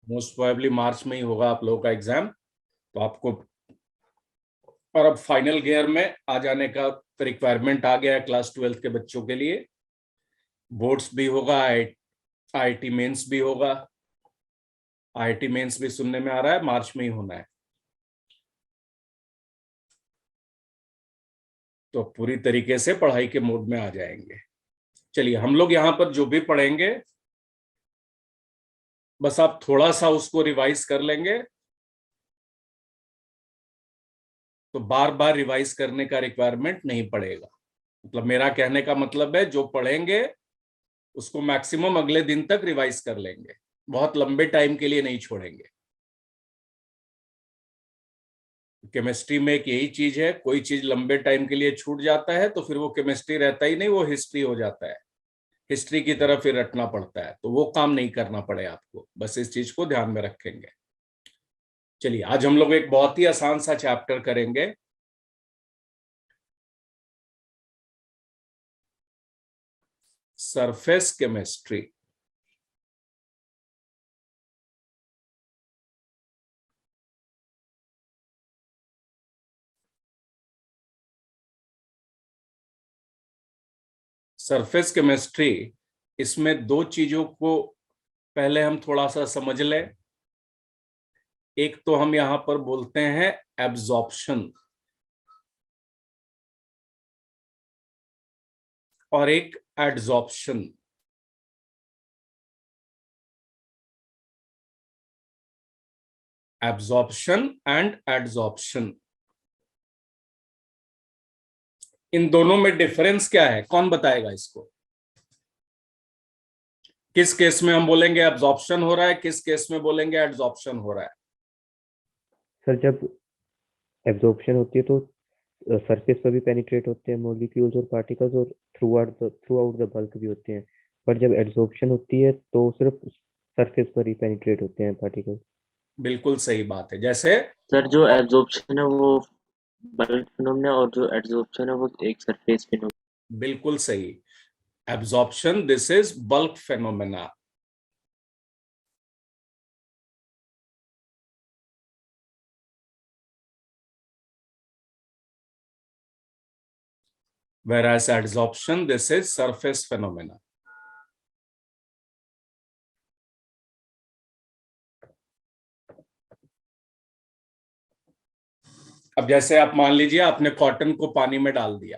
Most probably मार्च में ही होगा आप लोगों का एग्जाम। तो आपको, और अब फाइनल ईयर में आ जाने का रिक्वायरमेंट आ गया है क्लास 12 के बच्चों के लिए। बोर्ड्स भी होगा, आईआईटी मेंस भी होगा। आईआईटी मेंस भी सुनने में आ रहा है मार्च में ही होना है। तो पूरी तरीके से पढ़ाई के मोड में आ जाएंगे। चलिए, हम लोग यहाँ पर जो भी पढ़ेंगे बस आप थोड़ा सा उसको रिवाइज कर लेंगे। तो बार बार रिवाइज करने का रिक्वायरमेंट नहीं पड़ेगा। मतलब मेरा कहने का मतलब है, जो पढ़ेंगे उसको मैक्सिमम अगले दिन तक रिवाइज कर लेंगे, बहुत लंबे टाइम के लिए नहीं छोड़ेंगे। केमिस्ट्री में एक यही चीज है, कोई चीज लंबे टाइम के लिए छूट जाता है तो फिर वो केमिस्ट्री रहता ही नहीं, वो हिस्ट्री हो जाता है। हिस्ट्री की तरफ फिर रटना पड़ता है, तो वो काम नहीं करना पड़े आपको, बस इस चीज को ध्यान में रखेंगे। चलिए, आज हम लोग एक बहुत ही आसान सा चैप्टर करेंगे। Surface chemistry. सरफेस केमिस्ट्री, इसमें दो चीजों को पहले हम थोड़ा सा समझ लें। एक तो हम यहां पर बोलते हैं एब्जॉर्प्शन, और एक एडजॉर्प्शन। एब्जॉर्प्शन एंड एडजॉर्प्शन, इन दोनों में डिफरेंस क्या है, कौन बताएगा इसको? किस केस में हम बोलेंगे एब्जॉर्प्शन हो रहा है, किस केस में बोलेंगे एडजॉर्प्शन हो रहा है? सर, जब एब्जॉर्प्शन होती है तो सरफेस पर भी पेनिट्रेट होते हैं मॉलिक्यूल्स और पार्टिकल्स, और थ्रू आउट द बल्क भी होते हैं। पर जब एब्जॉर्प्शन होती है तो सिर्फ सरफेस पर ही पेनिट्रेट होते हैं पार्टिकल्स। बिल्कुल सही बात है। जैसे, सर, जो एब्जॉर्प्शन है वो बल्क फिनोमेना और जो एडजॉर्प्शन है वो एक सरफेस फिनोमेना। बिल्कुल सही। Absorption, this is bulk phenomena. whereas adsorption, this is surface phenomena. अब जैसे आप मान लीजिए आपने कॉटन को पानी में डाल दिया,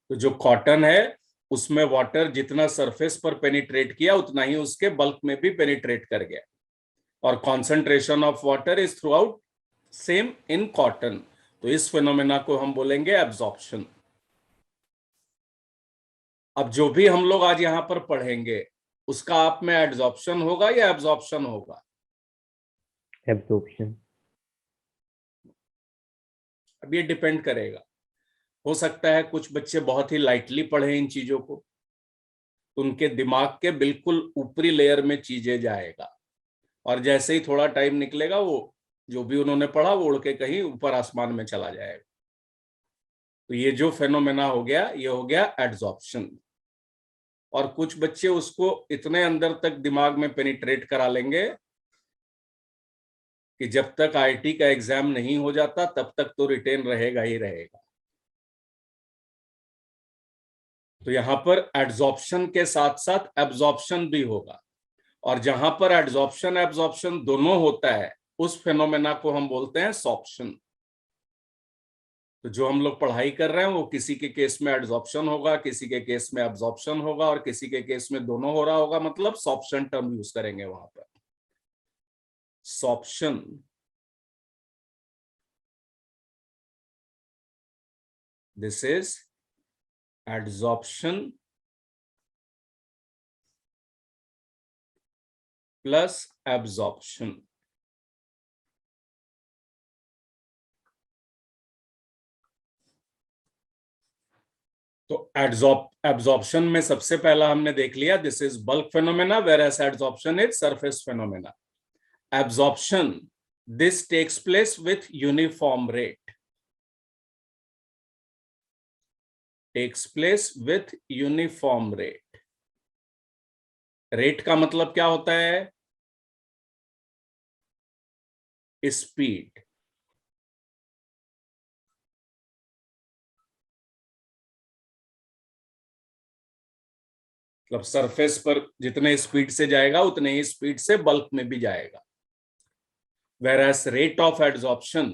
तो जो कॉटन है उसमें वाटर जितना सरफेस पर पेनिट्रेट किया उतना ही उसके बल्क में भी पेनिट्रेट कर गया, और concentration of water is through out same in cotton. तो इस फिनोमेना को हम बोलेंगे एब्जॉर्प्शन। अब जो भी हम लोग आज यहां पर पढ़ेंगे उसका आप में एब्जॉर्प्शन होगा या एब्जॉर्प्शन होगा? एब्जॉर्प्शन। अब ये डिपेंड करेगा। हो सकता है कुछ बच्चे बहुत ही लाइटली पढ़े इन चीजों को, तो उनके दिमाग के बिल्कुल ऊपरी लेयर में चीजें जाएगा, और जैसे ही थोड़ा टाइम निकलेगा वो जो भी उन्होंने पढ़ा वो उड़ के कहीं ऊपर आसमान में चला जाएगा। तो ये जो फेनोमेना हो गया, ये हो गया एड्सॉर्प्शन। और कुछ बच्चे उसको इतने अंदर तक दिमाग में पेनिट्रेट करा लेंगे कि जब तक आईआईटी का एग्जाम नहीं हो जाता तब तक तो रिटेन रहेगा ही रहेगा। तो यहां पर एड्सॉर्प्शन के साथ साथ एब्जॉर्प्शन भी होगा, और जहां पर एड्सॉर्प्शन एब्जॉर्प्शन दोनों होता है उस फेनोमेना को हम बोलते हैं सॉर्प्शन। तो जो हम लोग पढ़ाई कर रहे हैं वो किसी के केस में एड्सॉर्प्शन होगा, किसी के केस में एब्जॉर्प्शन होगा, और किसी के केस में दोनों हो रहा होगा, मतलब सॉर्प्शन टर्म यूज करेंगे वहां पर। Sorption, this is adsorption plus absorption. तो एब्जॉर्प्शन में सबसे पहला हमने देख लिया, this is bulk phenomena, whereas adsorption is surface phenomena. Absorption, this takes place with uniform rate, takes place with uniform rate. Rate का मतलब क्या होता है? स्पीड, मतलब सरफेस पर जितने स्पीड से जाएगा उतने ही स्पीड से बल्क में भी जाएगा। whereas rate of adsorption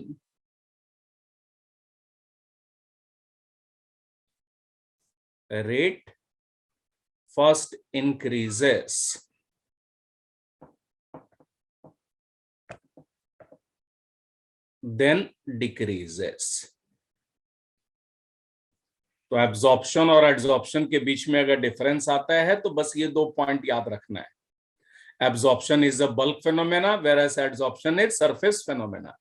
rate first increases then decreases। तो एब्जॉर्प्शन और एडजॉर्प्शन के बीच में अगर डिफरेंस आता है तो बस ये 2 पॉइंट याद रखना है। Absorption is a bulk phenomena whereas adsorption is surface phenomena.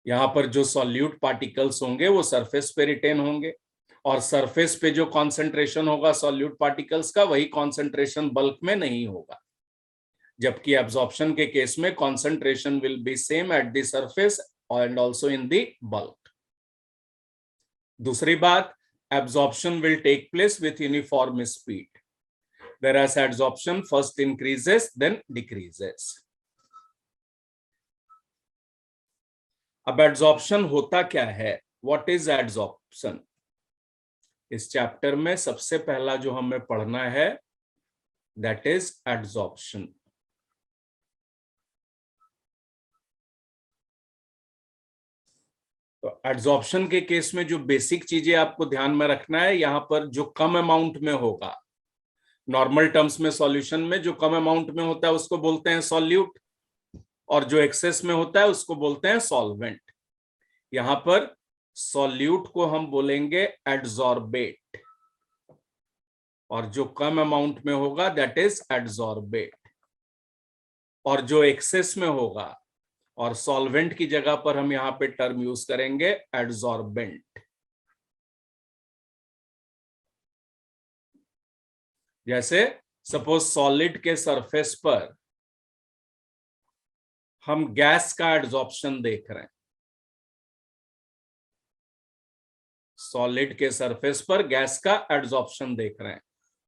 यहां पर जो सॉल्यूट पार्टिकल्स होंगे वो सरफेस पे रिटेन होंगे और सरफेस पे जो कॉन्सेंट्रेशन होगा सॉल्यूट पार्टिकल्स का वही कॉन्सेंट्रेशन बल्क में नहीं होगा, जबकि एब्जॉर्प्शन के केस में concentration will be same at the surface and also in the bulk. दूसरी बात, absorption will take place with uniform speed whereas adsorption first increases then decreases। अब एडजॉर्प्शन होता क्या है, व्हाट इज एडजॉर्प्शन? इस chapter में सबसे पहला जो हमें पढ़ना है दैट इज एडजॉर्प्शन। तो एडजॉर्प्शन के केस में जो बेसिक चीजें आपको ध्यान में रखना है, यहां पर जो कम अमाउंट में होगा, नॉर्मल टर्म्स में सॉल्यूशन में जो कम अमाउंट में होता है उसको बोलते हैं सॉल्यूट और जो एक्सेस में होता है उसको बोलते हैं सॉल्वेंट। यहां पर सॉल्यूट को हम बोलेंगे एडजॉर्बेट और जो कम अमाउंट में होगा दैट इज एडजॉर्बेट, और जो एक्सेस में होगा और सॉल्वेंट की जगह पर हम यहां पे टर्म यूज करेंगे एडजॉर्बेंट। जैसे सपोज सॉलिड के सरफेस पर हम गैस का एडजॉर्प्शन देख रहे हैं, सॉलिड के सरफेस पर गैस का एडजॉर्प्शन देख रहे हैं,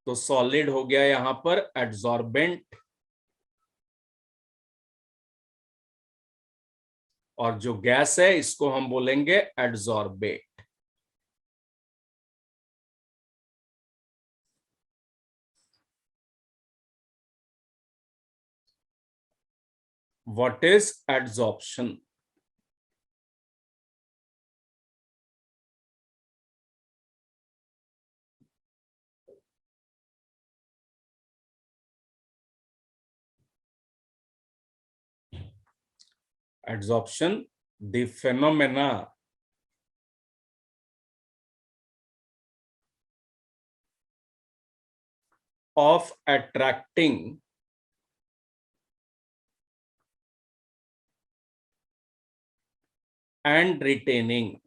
तो सॉलिड हो गया यहां पर एडजॉर्बेंट और जो गैस है इसको हम बोलेंगे adsorbate. What is adsorption? Adsorption, the phenomena of attracting and retaining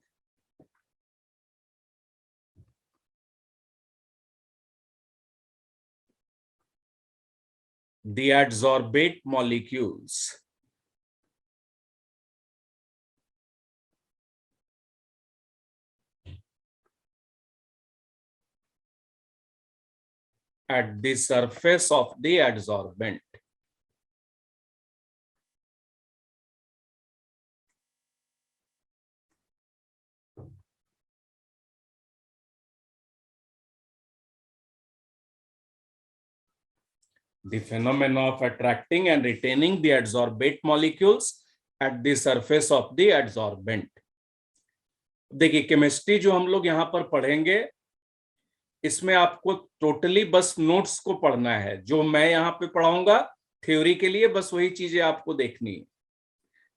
the adsorbate molecules at the surface of the adsorbent। The phenomena of attracting and retaining the adsorbate molecules at the surface of the adsorbent। देखिए chemistry जो हम लोग यहां पर पढ़ेंगे इसमें आपको totally बस नोट्स को पढ़ना है, जो मैं यहां पे पढ़ाऊंगा थ्योरी के लिए बस वही चीजें आपको देखनी है।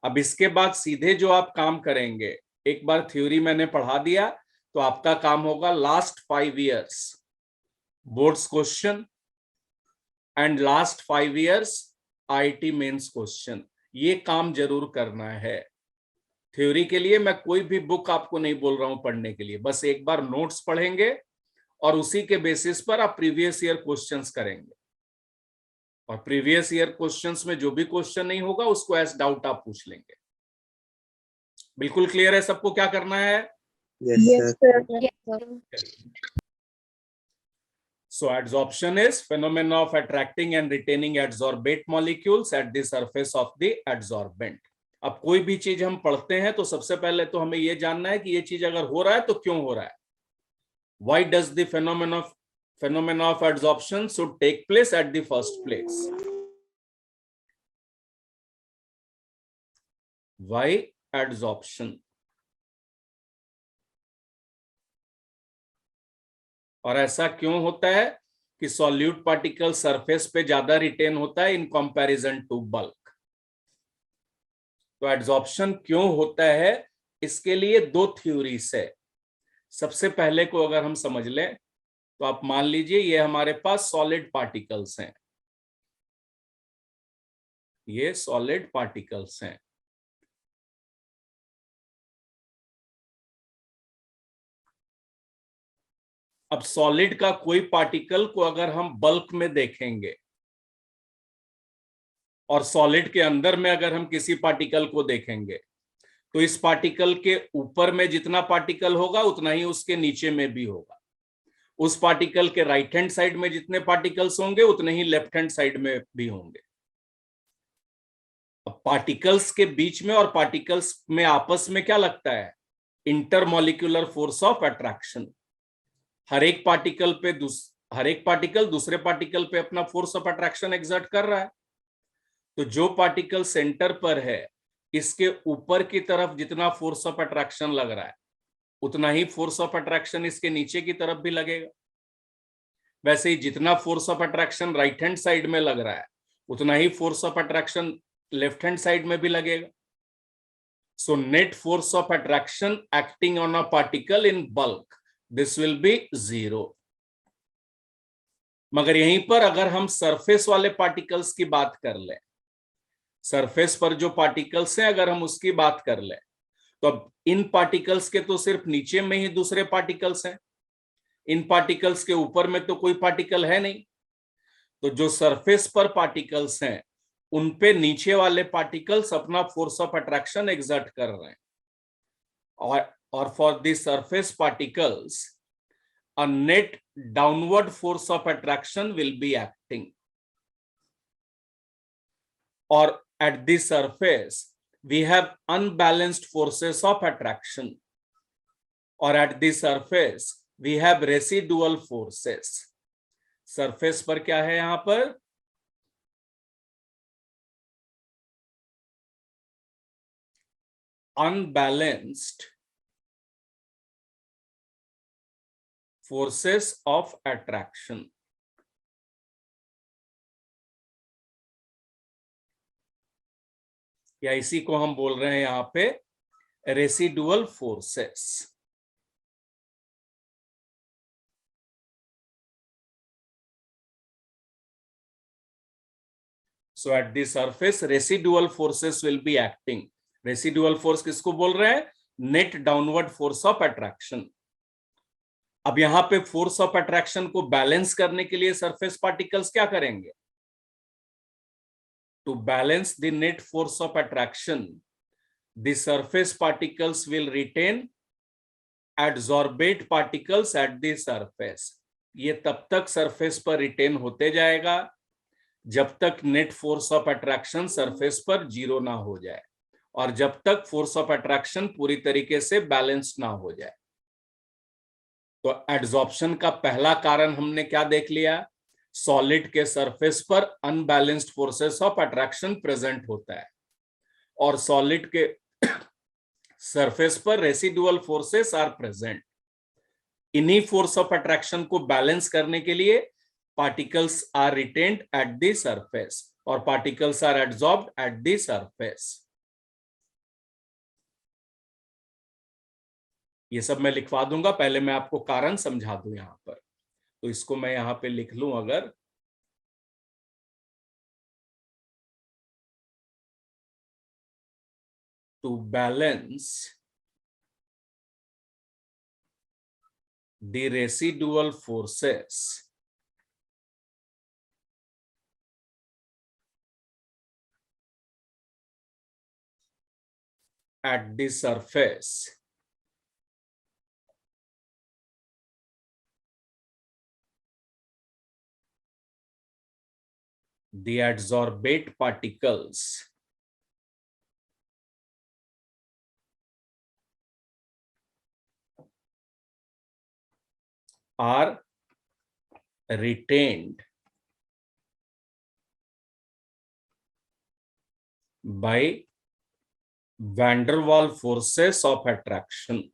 अब इसके बाद सीधे जो आप काम करेंगे, एक बार थ्योरी मैंने पढ़ा दिया तो आपका काम होगा last 5 years boards question and last 5 years IIT mains question, ये काम जरूर करना है। थ्योरी के लिए मैं कोई भी बुक आपको नहीं बोल रहा हूं पढ़ने के लिए, बस एक बार नोट्स पढ़ेंगे और उसी के बेसिस पर आप प्रीवियस ईयर क्वेश्चंस करेंगे और प्रीवियस ईयर क्वेश्चंस में जो भी क्वेश्चन नहीं होगा उसको एज डाउट आप पूछ लेंगे। बिल्कुल क्लियर है सबको क्या करना है? Yes, sir. So adsorption is phenomena of attracting and retaining adsorbate molecules at the surface of the adsorbent. अब कोई भी चीज हम पढ़ते हैं तो सबसे पहले तो हमें यह जानना है कि ये चीज अगर हो रहा है तो क्यों हो रहा है. Why does the phenomena of adsorption should take place at the first place? Why adsorption? और ऐसा क्यों होता है कि सॉल्यूट पार्टिकल सरफेस पे ज्यादा रिटेन होता है इन कंपैरिजन टू बल्क. तो एड्सॉर्प्शन क्यों होता है, इसके लिए दो थ्योरीज है. सबसे पहले को अगर हम समझ लें तो आप मान लीजिए ये हमारे पास सॉलिड पार्टिकल्स हैं, ये सॉलिड पार्टिकल्स हैं. अब सॉलिड का कोई पार्टिकल को अगर हम बल्क में देखेंगे और सॉलिड के अंदर में अगर हम किसी पार्टिकल को देखेंगे तो इस पार्टिकल के ऊपर में जितना पार्टिकल होगा उतना ही उसके नीचे में भी होगा. उस पार्टिकल के राइट हैंड साइड में जितने पार्टिकल्स होंगे उतने ही लेफ्ट हैंड साइड में भी होंगे. अब पार्टिकल्स के बीच में और पार्टिकल्स में आपस में क्या लगता है, इंटरमॉलिक्यूलर फोर्स ऑफ अट्रैक्शन. हर एक पार्टिकल दूसरे पार्टिकल पे अपना फोर्स ऑफ अट्रैक्शन एक्सर्ट कर रहा है. तो जो पार्टिकल सेंटर पर है इसके ऊपर की तरफ जितना फोर्स ऑफ अट्रैक्शन लग रहा है उतना ही फोर्स ऑफ अट्रैक्शन इसके नीचे की तरफ भी लगेगा. वैसे ही जितना force of attraction right hand side में लग रहा है उतना ही force of attraction left hand side में भी लगेगा. So net force of attraction acting on a particle in bulk, this will be 0. मगर यहीं पर अगर हम सरफेस वाले पार्टिकल्स की बात कर लें, सरफेस पर जो पार्टिकल्स हैं अगर हम उसकी बात कर लें तो अब इन पार्टिकल्स के तो सिर्फ नीचे में ही दूसरे पार्टिकल्स हैं, इन पार्टिकल्स के ऊपर में तो कोई पार्टिकल है नहीं. तो जो सरफेस पर पार्टिकल्स हैं उन पे नीचे वाले पार्टिकल्स अपना फोर्स ऑफ अट्रैक्शन एक्सर्ट कर रहे हैं. और for the surface particles a net downward force of attraction will be acting, or at the surface we have unbalanced forces of attraction, or at the surface we have residual forces. Surface पर क्या है यहां पर, unbalanced forces of attraction. या इसी को हम बोल रहे हैं यहां पे residual forces. So at the surface residual forces will be acting. Residual force किसको बोल रहे हैं, net downward force of attraction. अब यहां पे फोर्स ऑफ अट्रैक्शन को बैलेंस करने के लिए सरफेस पार्टिकल्स क्या करेंगे, to balance the net force of attraction the surface particles will retain adsorbate particles at the surface. ये तब तक सरफेस पर रिटेन होते जाएगा जब तक net force of attraction surface पर 0 ना हो जाए और जब तक फोर्स ऑफ अट्रैक्शन पूरी तरीके से बैलेंस ना हो जाए. तो एड्सॉर्प्शन का पहला कारण हमने क्या देख लिया, सॉलिड के सरफेस पर unbalanced forces of attraction present होता है और सॉलिड के सरफेस पर रेसिडुअल फोर्सेस आर प्रेजेंट. इन्हीं फोर्स ऑफ अट्रैक्शन को बैलेंस करने के लिए particles are retained at the surface और particles are adsorbed at the surface. ये सब मैं लिखवा दूंगा, पहले मैं आपको कारण समझा दूं यहां पर. तो इसको मैं यहां पे लिख लूं, अगर to balance the residual forces at the surface, the adsorbate particles are retained by van der Waals forces of attraction.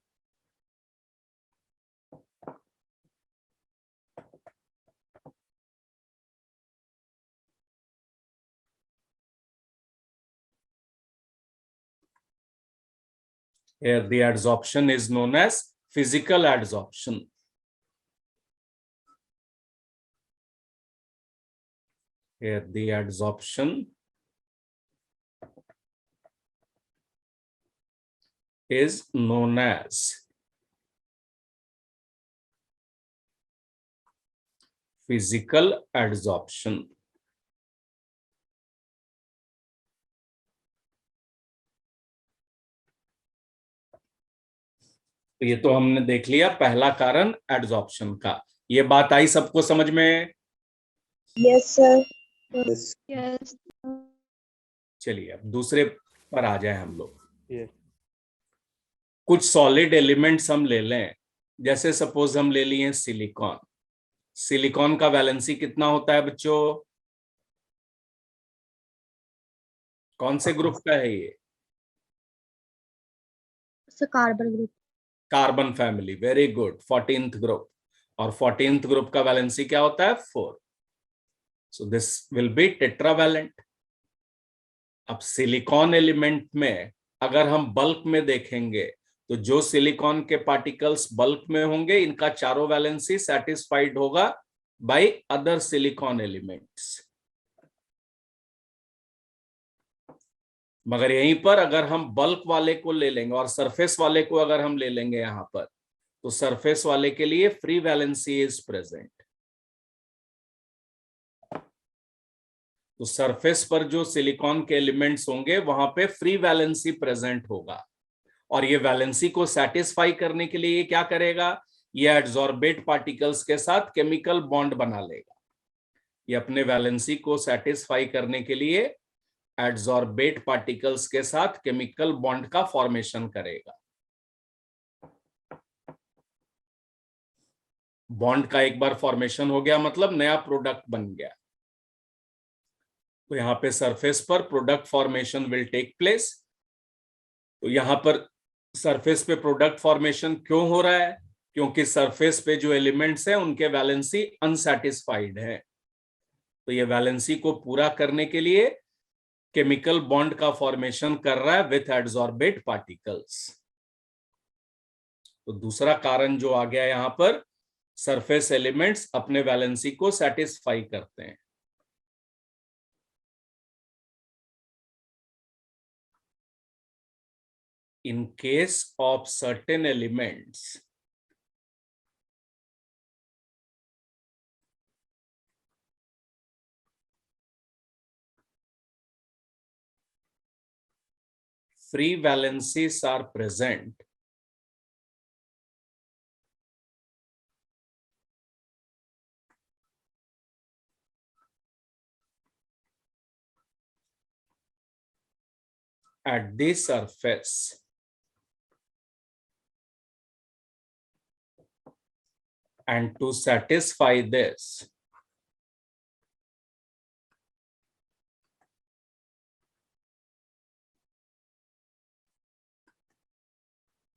Here the adsorption is known as physical adsorption. Here the adsorption is known as physical adsorption. तो ये तो हमने देख लिया पहला कारण adsorption का। ये बात आई सबको समझ में? Yes sir. यस चलिए अब दूसरे पर आ जाए हम लोग। Yes. कुछ सॉलिड एलिमेंट्स हम ले लें, जैसे सपोज हम ले लिए सिलिकॉन। सिलिकॉन का वैलेंसी कितना होता है बच्चों? कौन से ग्रुप का है ये? Carbon group. Carbon family, very good, 14th group. और 14th ग्रुप का वैलेंसी क्या होता है? 4। So this will B tetravalent. अब सिलिकॉन एलिमेंट में अगर हम बल्क में देखेंगे तो जो सिलिकॉन के पार्टिकल्स बल्क में होंगे इनका चारों वैलेंसी सेटिस्फाइड होगा बाय अदर सिलिकॉन एलिमेंट्स। मगर यहीं पर अगर हम बल्क वाले को ले लेंगे और सरफेस वाले को अगर हम ले लेंगे यहां पर, तो सरफेस वाले के लिए फ्री वैलेंसी इज प्रेजेंट। तो सरफेस पर जो सिलिकॉन के एलिमेंट्स होंगे वहां पे फ्री वैलेंसी प्रेजेंट होगा, और ये वैलेंसी को सेटिस्फाई करने के लिए ये क्या करेगा? ये एडसॉर्बेट पार्टिकल्स के साथ केमिकल बॉन्ड बना लेगा। ये अपने वैलेंसी को सेटिस्फाई करने के लिए एडसॉर्बेट पार्टिकल्स के साथ केमिकल बॉन्ड का फॉर्मेशन करेगा। बॉन्ड का एक बार फॉर्मेशन हो गया मतलब नया प्रोडक्ट बन गया। तो यहां पे सरफेस पर product formation will take place. तो यहां पर सरफेस पे प्रोडक्ट फॉर्मेशन क्यों हो रहा है? क्योंकि सरफेस पे जो एलिमेंट्स हैं उनके वैलेंसी अनसैटिस्फाइड है। तो ये वैलेंसी को पूरा करने के लिए केमिकल बॉन्ड का फॉर्मेशन कर रहा है विथ एडसॉर्बेट पार्टिकल्स। तो दूसरा कारण जो आ गया यहां पर, सरफेस एलिमेंट्स अपने वैलेंसी को सेटिस्फाई करते हैं। In case of certain elements, free valencies are present at the surface. And to satisfy this,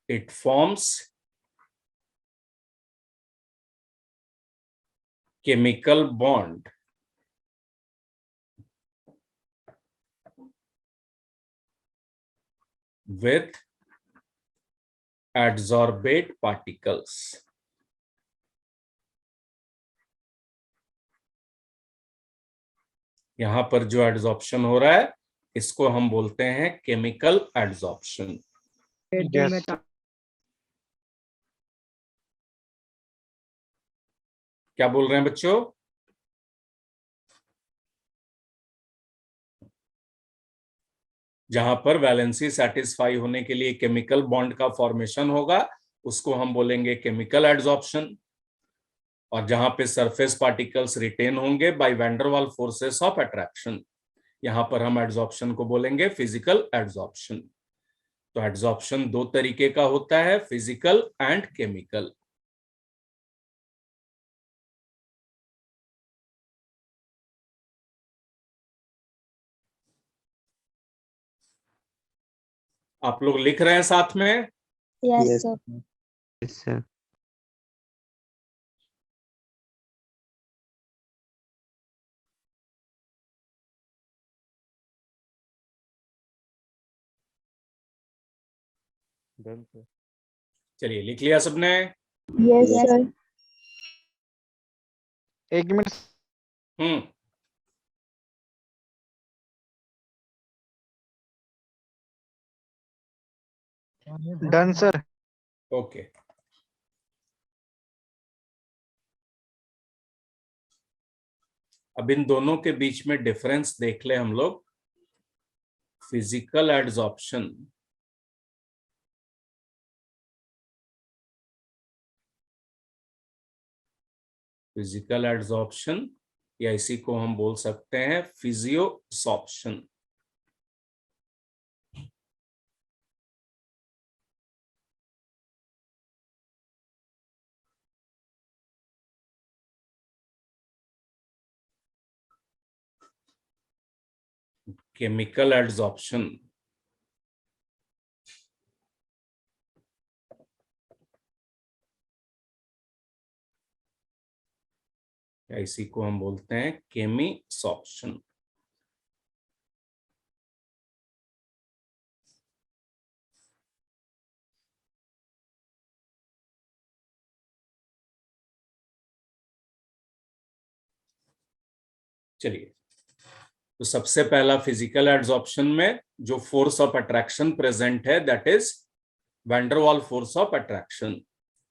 it forms chemical bond with adsorbate particles. यहां पर जो एडसॉर्प्शन हो रहा है इसको हम बोलते हैं केमिकल एडसॉर्प्शन। क्या बोल रहे हैं बच्चों? जहां पर वैलेंसी सेटिस्फाई होने के लिए केमिकल बॉन्ड का फॉर्मेशन होगा उसको हम बोलेंगे केमिकल एडसॉर्प्शन। और जहां पे सरफेस पार्टिकल्स रिटेन होंगे बाय वैंडरवाल फोर्सेस ऑफ अट्रैक्शन, यहां पर हम एड्सॉर्प्शन को बोलेंगे फिजिकल एड्सॉर्प्शन। तो एड्सॉर्प्शन दो तरीके का होता है, फिजिकल एंड केमिकल। आप लोग लिख रहे हैं साथ में? Yes, Yes. sir. Yes, sir. Done, sir. चलिए लिख लिया सबने? Yes, Yes. sir. एक मिनट। हम्म, डन सर। ओके। अब इन दोनों के बीच में डिफरेंस देख ले हम लोग। फिजिकल एड्सॉर्प्शन फिजिकल एड्सॉर्प्शन या इसी को हम बोल सकते हैं फिजियोसॉर्प्शन। केमिकल एड्सॉर्प्शन या इसी को हम बोलते हैं केमिसॉर्प्शन। चलिए, तो सबसे पहला फिजिकल एड्सॉर्प्शन में जो फोर्स ऑफ अट्रैक्शन प्रेजेंट है that is van der Waals force of attraction.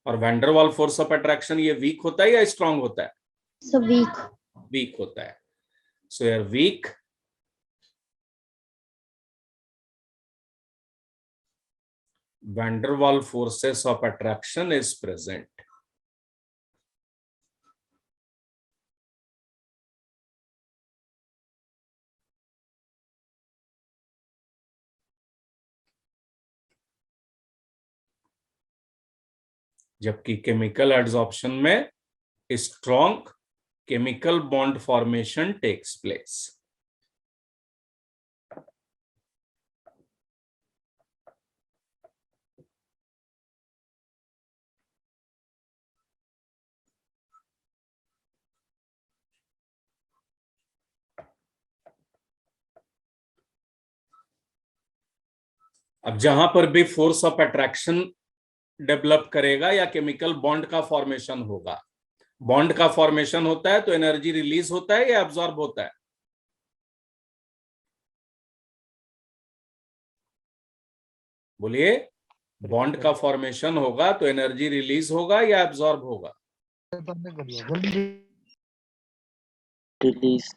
और वैंडरवाल फोर्स ऑफ अट्रैक्शन ये वीक होता है या स्ट्रांग होता है? So weak. वीक होता है। सो यार weak van der Waals forces of attraction is present. जबकि केमिकल एड्सॉर्प्शन में strong chemical bond formation takes place. अब जहां पर भी फोर्स ऑफ अट्रैक्शन डेवलप करेगा या केमिकल बॉन्ड का फॉर्मेशन होगा, बॉन्ड का फॉर्मेशन होता है तो एनर्जी रिलीज होता है या एब्जॉर्ब होता है? बोलिए, बॉन्ड का फॉर्मेशन होगा तो एनर्जी रिलीज होगा या एब्जॉर्ब होगा? रिलीज।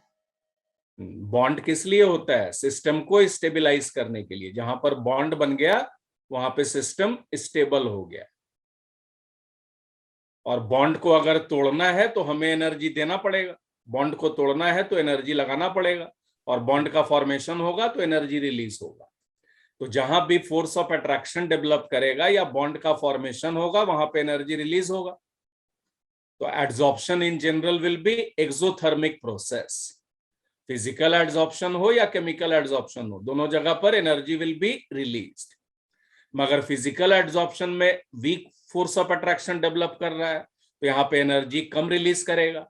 बॉन्ड किस लिए होता है? सिस्टम को स्टेबलाइज करने के लिए। जहां पर बॉन्ड बन गया वहां पे सिस्टम स्टेबल हो गया। और बॉन्ड को अगर तोड़ना है तो हमें एनर्जी देना पड़ेगा, बॉन्ड को तोड़ना है तो एनर्जी लगाना पड़ेगा, और बॉन्ड का फॉर्मेशन होगा तो एनर्जी रिलीज होगा। तो जहां भी फोर्स ऑफ अट्रैक्शन डेवलप करेगा या बॉन्ड का फॉर्मेशन होगा वहां पे एनर्जी रिलीज होगा। तो adsorption in general will be exothermic process. Physical adsorption हो या केमिकल एड्सॉर्प्शन हो, दोनों जगह पर एनर्जी विल बी रिलीज्ड। मगर फिजिकल एड्सॉर्प्शन में weak force of attraction develop कर रहा है तो यहाँ पे एनर्जी कम रिलीज करेगा,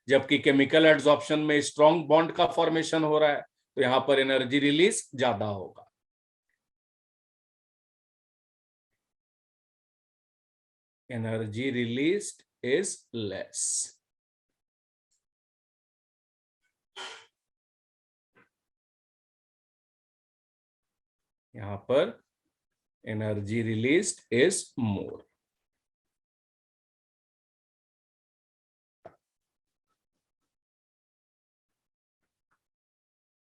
जबकि केमिकल एड्सॉर्प्शन में स्ट्रॉन्ग बॉन्ड का फॉर्मेशन हो रहा है तो यहाँ पर एनर्जी रिलीज ज्यादा होगा। Energy released is less. यहां पर एनर्जी रिलीज्ड इज मोर।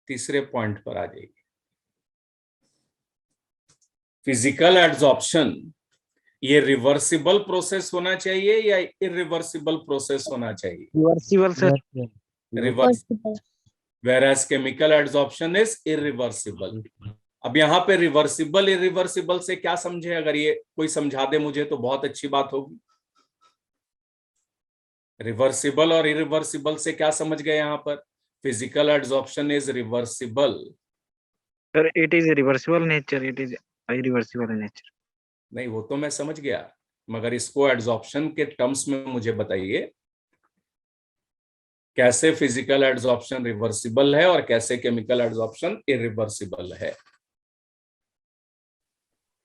तीसरे पॉइंट पर आ जाइए। फिजिकल एड्सॉर्प्शन ये रिवर्सिबल प्रोसेस होना चाहिए या इरिवर्सिबल प्रोसेस होना चाहिए? Reversible sir. Reverse, Possible. whereas chemical adsorption is irreversible. अब यहाँ पे रिवर्सिबल इरिवर्सिबल से क्या समझे? अगर ये कोई समझा दे मुझे तो बहुत अच्छी बात होगी। रिवर्सिबल और इरिवर्सिबल से क्या समझ गए यहाँ पर? Physical adsorption is reversible. Sir it is reversible nature, it is irreversible nature. नहीं, वो तो मैं समझ गया, मगर इसको एडसॉर्प्शन के टर्म्स में मुझे बताइए, कैसे फिजिकल एडसॉर्प्शन रिवर्सिबल है और कैसे केमिकल एडसॉर्प्शन इरिवर्सिबल है?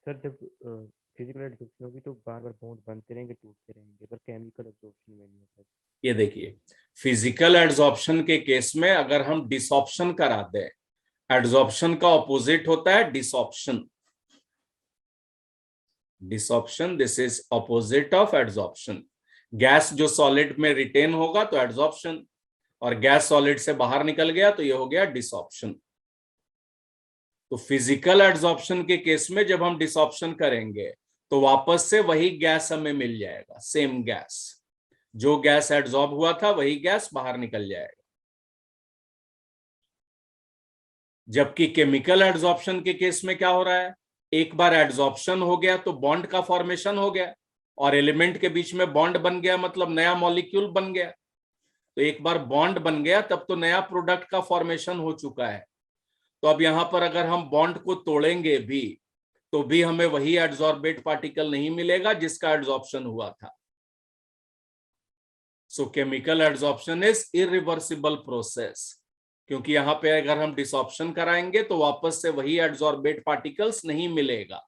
सर जब फिजिकल एडसॉर्प्शन होगी तो बार बार बॉन्ड बनते रहेंगे, टूटते रहेंगे, पर केमिकल एडसॉर्प्शन में नहीं होता। ये देखिए, फिजिकल एडसॉर्प्शन के केस में अगर हम डिसॉर्प्शन करा दें, एडसॉर्प्शन का ऑपोजिट होता है desorption. Desorption, this is opposite of adsorption. Gas जो सॉलिड में रिटेन होगा तो एडसॉर्प्शन, और गैस सॉलिड से बाहर निकल गया तो ये हो गया डिसॉर्प्शन। तो फिजिकल एडसॉर्प्शन के केस में जब हम डिसॉर्प्शन करेंगे तो वापस से वही गैस हमें मिल जाएगा, सेम गैस। जो गैस एडसॉर्ब हुआ था वही गैस बाहर निकल जाएगा। जबकि केमिकल एडसॉर्प्शन के केस में क्या हो रहा है? एक बार एडसॉर्प्शन हो गया तो बॉन्ड का फॉर्मेशन हो गया, और एलिमेंट के बीच में बॉन्ड बन गया, मतलब नया मॉलिक्यूल बन गया। तो एक बार बॉन्ड बन गया तब तो नया प्रोडक्ट का फॉर्मेशन हो चुका है। तो अब यहां पर अगर हम बॉन्ड को तोड़ेंगे भी तो भी हमें वही एडसॉर्बेट पार्टिकल नहीं मिलेगा जिसका एडसॉर्प्शन हुआ था। सो chemical adsorption is irreversible process, क्योंकि यहां पे अगर हम डिसॉर्प्शन कराएंगे तो वापस से वही एडसॉर्बेट पार्टिकल्स नहीं मिलेगा,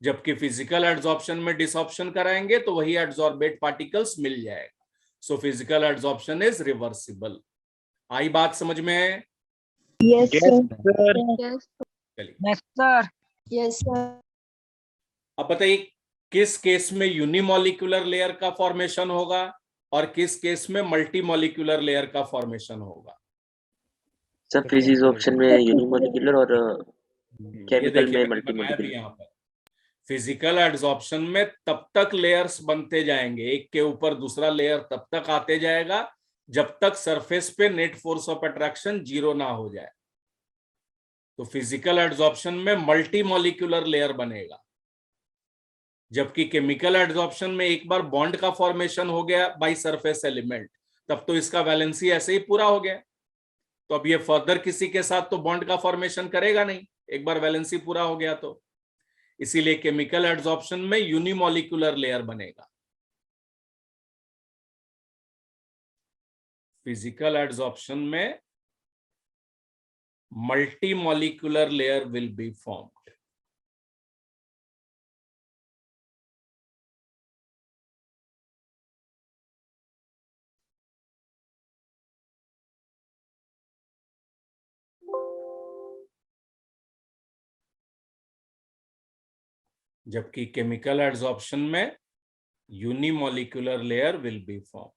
जबकि फिजिकल एडसॉर्प्शन में डिसॉर्प्शन कराएंगे तो वही एडसॉर्बेट पार्टिकल्स मिल जाएगा। So physical adsorption is reversible. आई बात समझ में? Yes, sir. Yes. चलिए, सर Yes, sir. अब बताइए किस केस में यूनिमॉलिक्यूलर लेयर का फॉर्मेशन होगा और किस केस में मल्टीमॉलिक्यूलर लेयर का फॉर्मेशन होगा? सब फिजिक्स ऑप्शन में यूनिमॉलिक्यूलर और ये केमिकल देखिए, में मैंने मल्टी बनाया भी मॉलिक्यूलर। यहाँ पर। फिजिकल एडसॉर्प्शन में तब तक लेयर्स बनते जाएंगे, एक के ऊपर दूसरा लेयर तब तक आते जाएगा जब तक सरफेस पे नेट फोर्स ऑफ अट्रैक्शन 0 ना हो जाए। तो फिजिकल एडसॉर्प्शन में मल्टी मॉलिक्यूलर लेयर बनेगा, जबकि केमिकल एडसॉर्प्शन में एक बार बॉन्ड का फॉर्मेशन हो गया बाय सरफेस एलिमेंट, तब तो इसका वैलेंसी ऐसे ही पूरा हो गया। तो अब ये फर्दर किसी के साथ तो बॉन्ड का फॉर्मेशन करेगा नहीं, एक बार वैलेंसी पूरा हो गया तो। इसीलिए केमिकल एडसॉर्प्शन में यूनिमॉलिक्यूलर लेयर बनेगा। फिजिकल एडसॉर्प्शन में multi molecular layer will be formed. जबकि केमिकल एडसॉर्प्शन में unimolecular layer will be formed.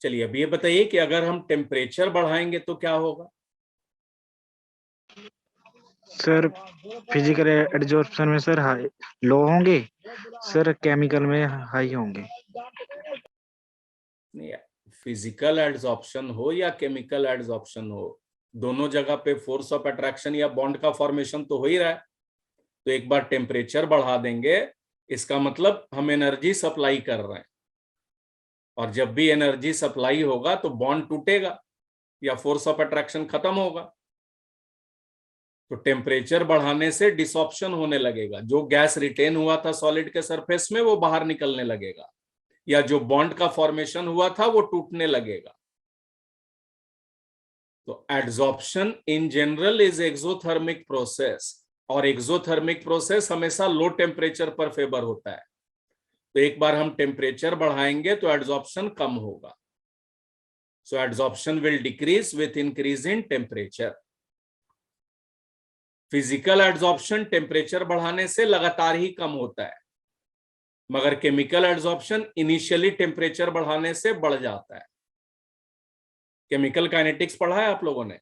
चलिए, अब ये बताइए कि अगर हम टेम्परेचर बढ़ाएंगे तो क्या होगा? सर फिजिकल एडसॉर्प्शन में सर हाई लो होंगे, सर केमिकल में हाई होंगे। नहीं, फिजिकल एडसॉर्प्शन हो या केमिकल एडसॉर्प्शन हो, दोनों जगह पे फोर्स ऑफ अट्रैक्शन या बॉन्ड का फॉर्मेशन तो हो ही रहा है। तो एक बार टेम्परेचर बढ़ा देंगे, इसका मतलब हम एनर्जी सप्लाई कर रहे हैं, और जब भी एनर्जी सप्लाई होगा तो बॉन्ड टूटेगा या फोर्स ऑफ अट्रैक्शन खत्म होगा। तो टेम्परेचर बढ़ाने से डिसॉर्प्शन होने लगेगा, जो गैस रिटेन हुआ था सॉलिड के सरफेस में वो बाहर निकलने लगेगा, या जो बॉन्ड का फॉर्मेशन हुआ था वो टूटने लगेगा। तो adsorption in general is exothermic process, और एक्सोथर्मिक प्रोसेस हमेशा लो टेम्परेचर पर फेवर होता है। तो एक बार हम टेम्परेचर बढ़ाएंगे तो एडसॉर्प्शन कम होगा। So adsorption will decrease with increase in temperature. Physical adsorption temperature बढ़ाने से लगातार ही कम होता है, मगर केमिकल एड्सॉर्प्शन इनिशियली टेम्परेचर बढ़ाने से बढ़ जाता है। केमिकल काइनेटिक्स पढ़ा है आप लोगों ने?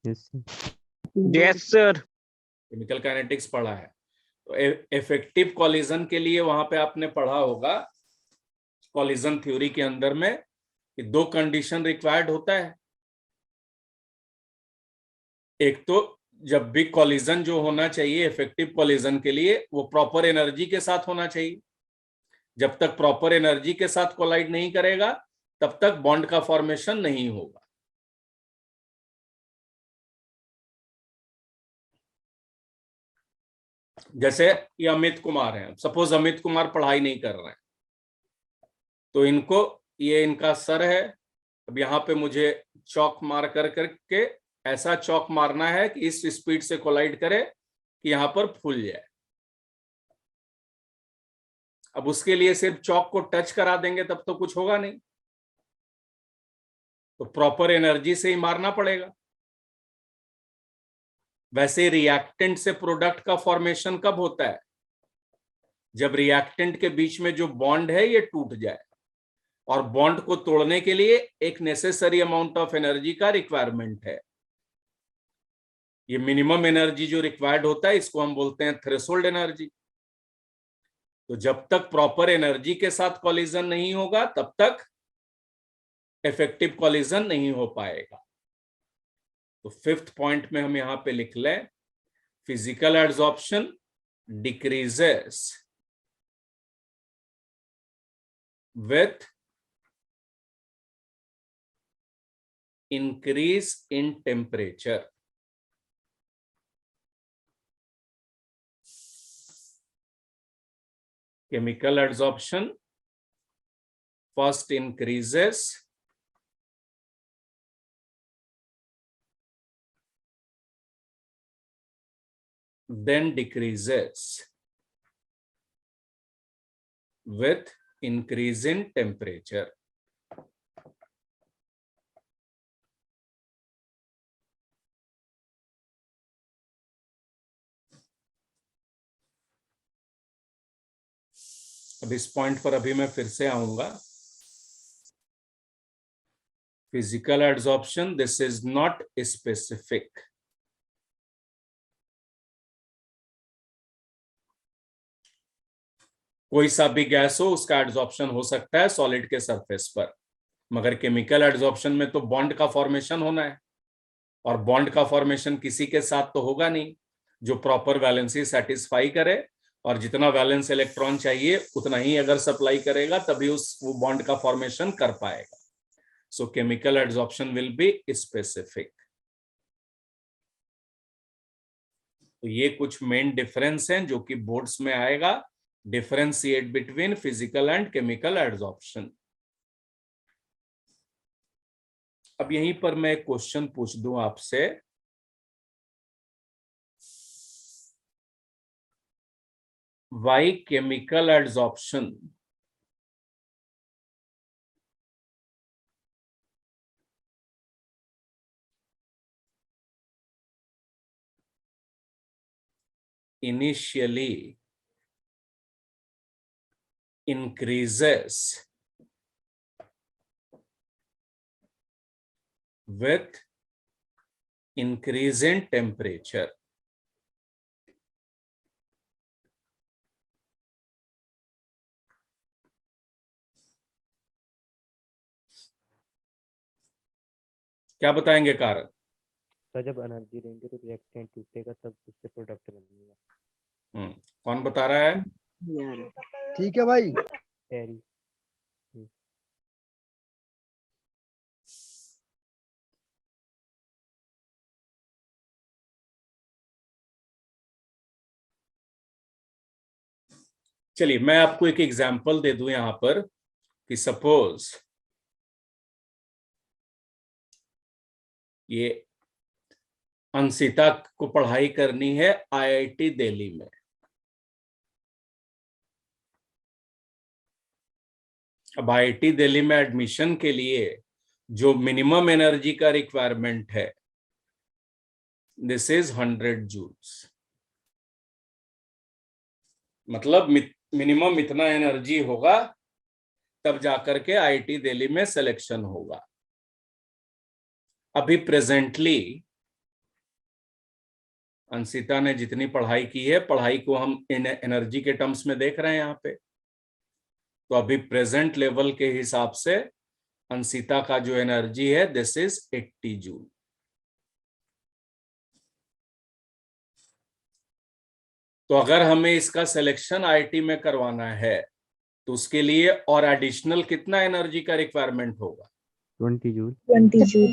Yes sir. केमिकल काइनेटिक्स पढ़ा है। तो इफेक्टिव कॉलिजन के लिए वहां पे आपने पढ़ा होगा कॉलिजन थ्योरी के अंदर में कि 2 कंडीशन रिक्वायर्ड होता है। एक तो जब भी कॉलिजन जो होना चाहिए इफेक्टिव कॉलिजन के लिए वो प्रॉपर एनर्जी के साथ होना चाहिए। जब तक प्रॉपर एनर्जी के साथ कोलाइड नहीं करेगा तब तक बॉन्ड का फॉर्मेशन नहीं होगा। जैसे ये अमित कुमार हैं, सपोज अमित कुमार पढ़ाई नहीं कर रहे हैं, तो इनको ये इनका सर है, अब यहाँ पे मुझे चौक मार कर करके ऐसा चौक मारना है कि इस स्पीड से कोलाइड करे कि यहां पर फूल जाए। अब उसके लिए सिर्फ चौक को टच करा देंगे तब तो कुछ होगा नहीं, तो प्रॉपर एनर्जी से ही मारना पड़ेगा। वैसे रिएक्टेंट से प्रोडक्ट का फॉर्मेशन कब होता है? जब रिएक्टेंट के बीच में जो बॉन्ड है ये टूट जाए, और बॉन्ड को तोड़ने के लिए एक नेसेसरी अमाउंट ऑफ एनर्जी का रिक्वायरमेंट है। ये मिनिमम एनर्जी जो रिक्वायर्ड होता है इसको हम बोलते हैं थ्रेशोल्ड एनर्जी। तो जब तक प्रॉपर एनर्जी के साथ कॉलिजन नहीं होगा तब तक इफेक्टिव कॉलिजन नहीं हो पाएगा। तो 5th पॉइंट में हम यहां पे लिख लें, physical adsorption decreases with increase in temperature. Chemical adsorption first increases, then decreases with increase in temperature. अब इस पॉइंट पर अभी मैं फिर से आऊंगा। Physical adsorption, this is not specific. कोई सा भी गैस हो उसका एड्सॉर्प्शन हो सकता है सॉलिड के सरफेस पर, मगर केमिकल एड्सॉर्प्शन में तो बॉन्ड का फॉर्मेशन होना है, और बॉन्ड का फॉर्मेशन किसी के साथ तो होगा नहीं जो प्रॉपर वैलेंसी सेटिस्फाई करे, और जितना वैलेंस इलेक्ट्रॉन चाहिए उतना ही अगर सप्लाई करेगा तभी वो बॉन्ड का फॉर्मेशन कर पाएगा। सो chemical adsorption will be specific. तो ये कुछ मेन डिफरेंस हैं जो कि बोर्ड्स में आएगा, differentiate between physical and chemical adsorption. अब यहीं पर मैं एक क्वेश्चन पूछ दूं आपसे, why chemical adsorption initially increases with increase in temperature? क्या बताएंगे कारण? तो जब एनर्जी देंगे तो रिएक्टेंट टूटेगा, तब उससे प्रोडक्ट बनेगा। कौन बता रहा है? ठीक है भाई। एरी। चलिए मैं आपको एक एग्जांपल दे दूं यहां पर कि सपोज ये अंशिता को पढ़ाई करनी है आईआईटी दिल्ली में। अब आईआईटी दिल्ली में एडमिशन के लिए जो मिनिमम एनर्जी का रिक्वायरमेंट है दिस इज 100 जूल्स। मतलब मिनिमम इतना एनर्जी होगा तब जाकर के आईआईटी दिल्ली में सिलेक्शन होगा। अभी प्रेजेंटली अंशिता ने जितनी पढ़ाई की है, पढ़ाई को हम इन एनर्जी के टर्म्स में देख रहे हैं यहाँ पे। तो अभी प्रेजेंट लेवल के हिसाब से अंशिता का जो एनर्जी है दिस इज 80 जूल। तो अगर हमें इसका सिलेक्शन आईआईटी में करवाना है तो उसके लिए और एडिशनल कितना एनर्जी का रिक्वायरमेंट होगा? 20 जूल। 20 जूल।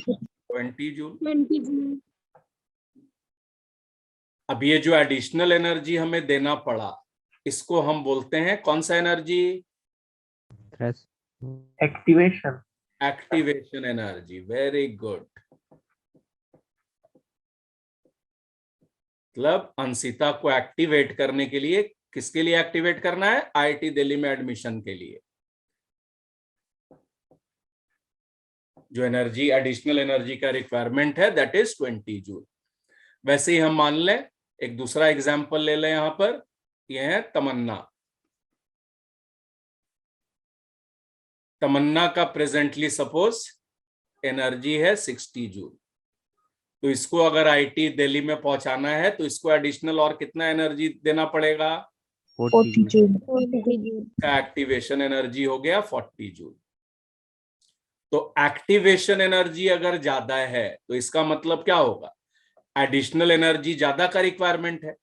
20 जूल। 20 जूल। अब ये जो एडिशनल एनर्जी हमें देना पड़ा, इसको हम बोलते हैं कौन सा energy? Activation. Activation energy. Very good. मतलब अंशिता को एक्टिवेट करने के लिए, किसके लिए एक्टिवेट करना है? आईआईटी दिल्ली में एडमिशन के लिए। जो एनर्जी, एडिशनल एनर्जी का रिक्वायरमेंट है दैट इज 20 जूल। वैसे ही हम मान लें, एक दूसरा एग्जांपल ले लें यहां पर, यह है तमन्ना। तमन्ना का प्रेजेंटली सपोज एनर्जी है 60 जूल। तो इसको अगर आईआईटी दिल्ली में पहुंचाना है तो इसको एडिशनल और कितना एनर्जी देना पड़ेगा? 40 जूल। 40 जूल। का एक्टिवेशन एनर्जी हो गया 40 जूल। तो एक्टिवेशन एनर्जी अगर ज्यादा है तो इसका मतलब क्या होगा? एडिशनल एनर्जी ज्यादा का रिक्वायरमेंट है,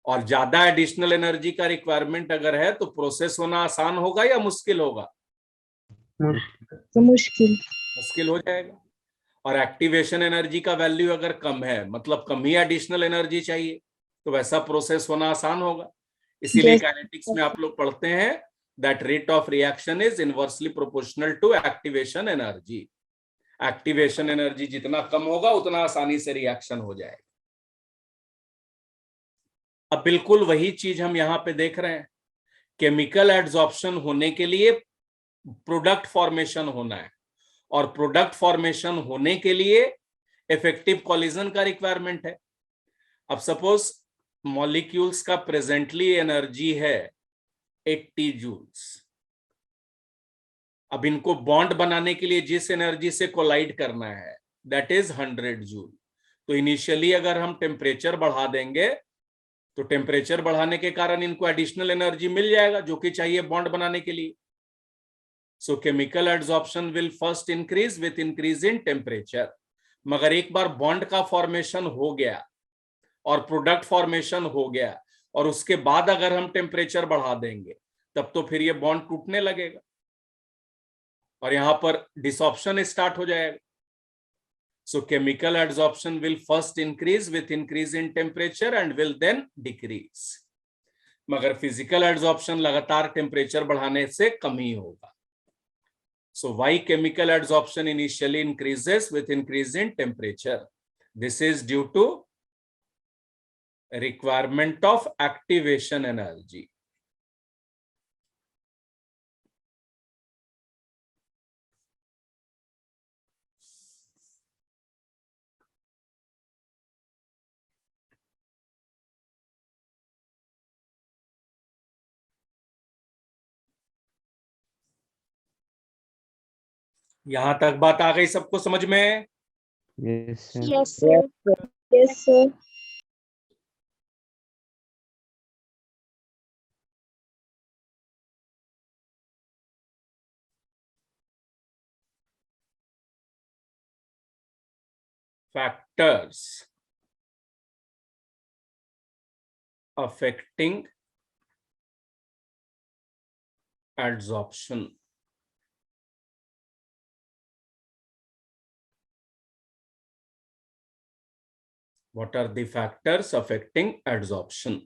और ज्यादा एडिशनल एनर्जी का रिक्वायरमेंट अगर है तो प्रोसेस होना आसान होगा या मुश्किल होगा? तो मुश्किल। मुश्किल हो जाएगा। और एक्टिवेशन एनर्जी का वैल्यू अगर कम है, मतलब कम ही एडिशनल एनर्जी चाहिए, तो वैसा प्रोसेस होना आसान होगा। इसीलिए काइनेटिक्स में आप लोग पढ़ते हैं that rate of reaction is inversely proportional to activation energy. Activation energy जितना कम होगा उतना आसानी से रिएक्शन हो जाएगा। अब बिल्कुल वही चीज हम यहां पे देख रहे हैं। केमिकल एड्सॉर्प्शन होने के लिए प्रोडक्ट फॉर्मेशन होना है, और प्रोडक्ट फॉर्मेशन होने के लिए इफेक्टिव कोलिजन का रिक्वायरमेंट है। अब सपोज मॉलिक्यूल्स का प्रेजेंटली एनर्जी है 80 जूल्स। अब इनको बॉन्ड बनाने के लिए जिस एनर्जी से कोलाइड करना है दैट इज 100 जूल। तो इनिशियली अगर हम टेम्परेचर बढ़ा देंगे तो टेम्परेचर बढ़ाने के कारण इनको एडिशनल एनर्जी मिल जाएगा जो कि चाहिए बॉन्ड बनाने के लिए। सो chemical adsorption will first increase with increase in temperature. मगर एक बार बॉन्ड का फॉर्मेशन हो गया और प्रोडक्ट फॉर्मेशन हो गया और उसके बाद अगर हम टेम्परेचर बढ़ा देंगे तब तो फिर ये बॉन्ड टूटने लगेगा और यहां पर डिसॉर्प्शन स्टार्ट हो जाएगा। So chemical adsorption will first increase with increase in temperature and will then decrease. मगर फिजिकल एड्सॉर्प्शन लगातार टेम्परेचर बढ़ाने से कम ही होगा। So why chemical adsorption initially increases with increase in temperature? This is due to requirement of activation energy. यहां तक बात आ गई सबको समझ में? Yes, sir. Yes, sir. Yes, sir. Factors affecting adsorption. What are the factors affecting adsorption?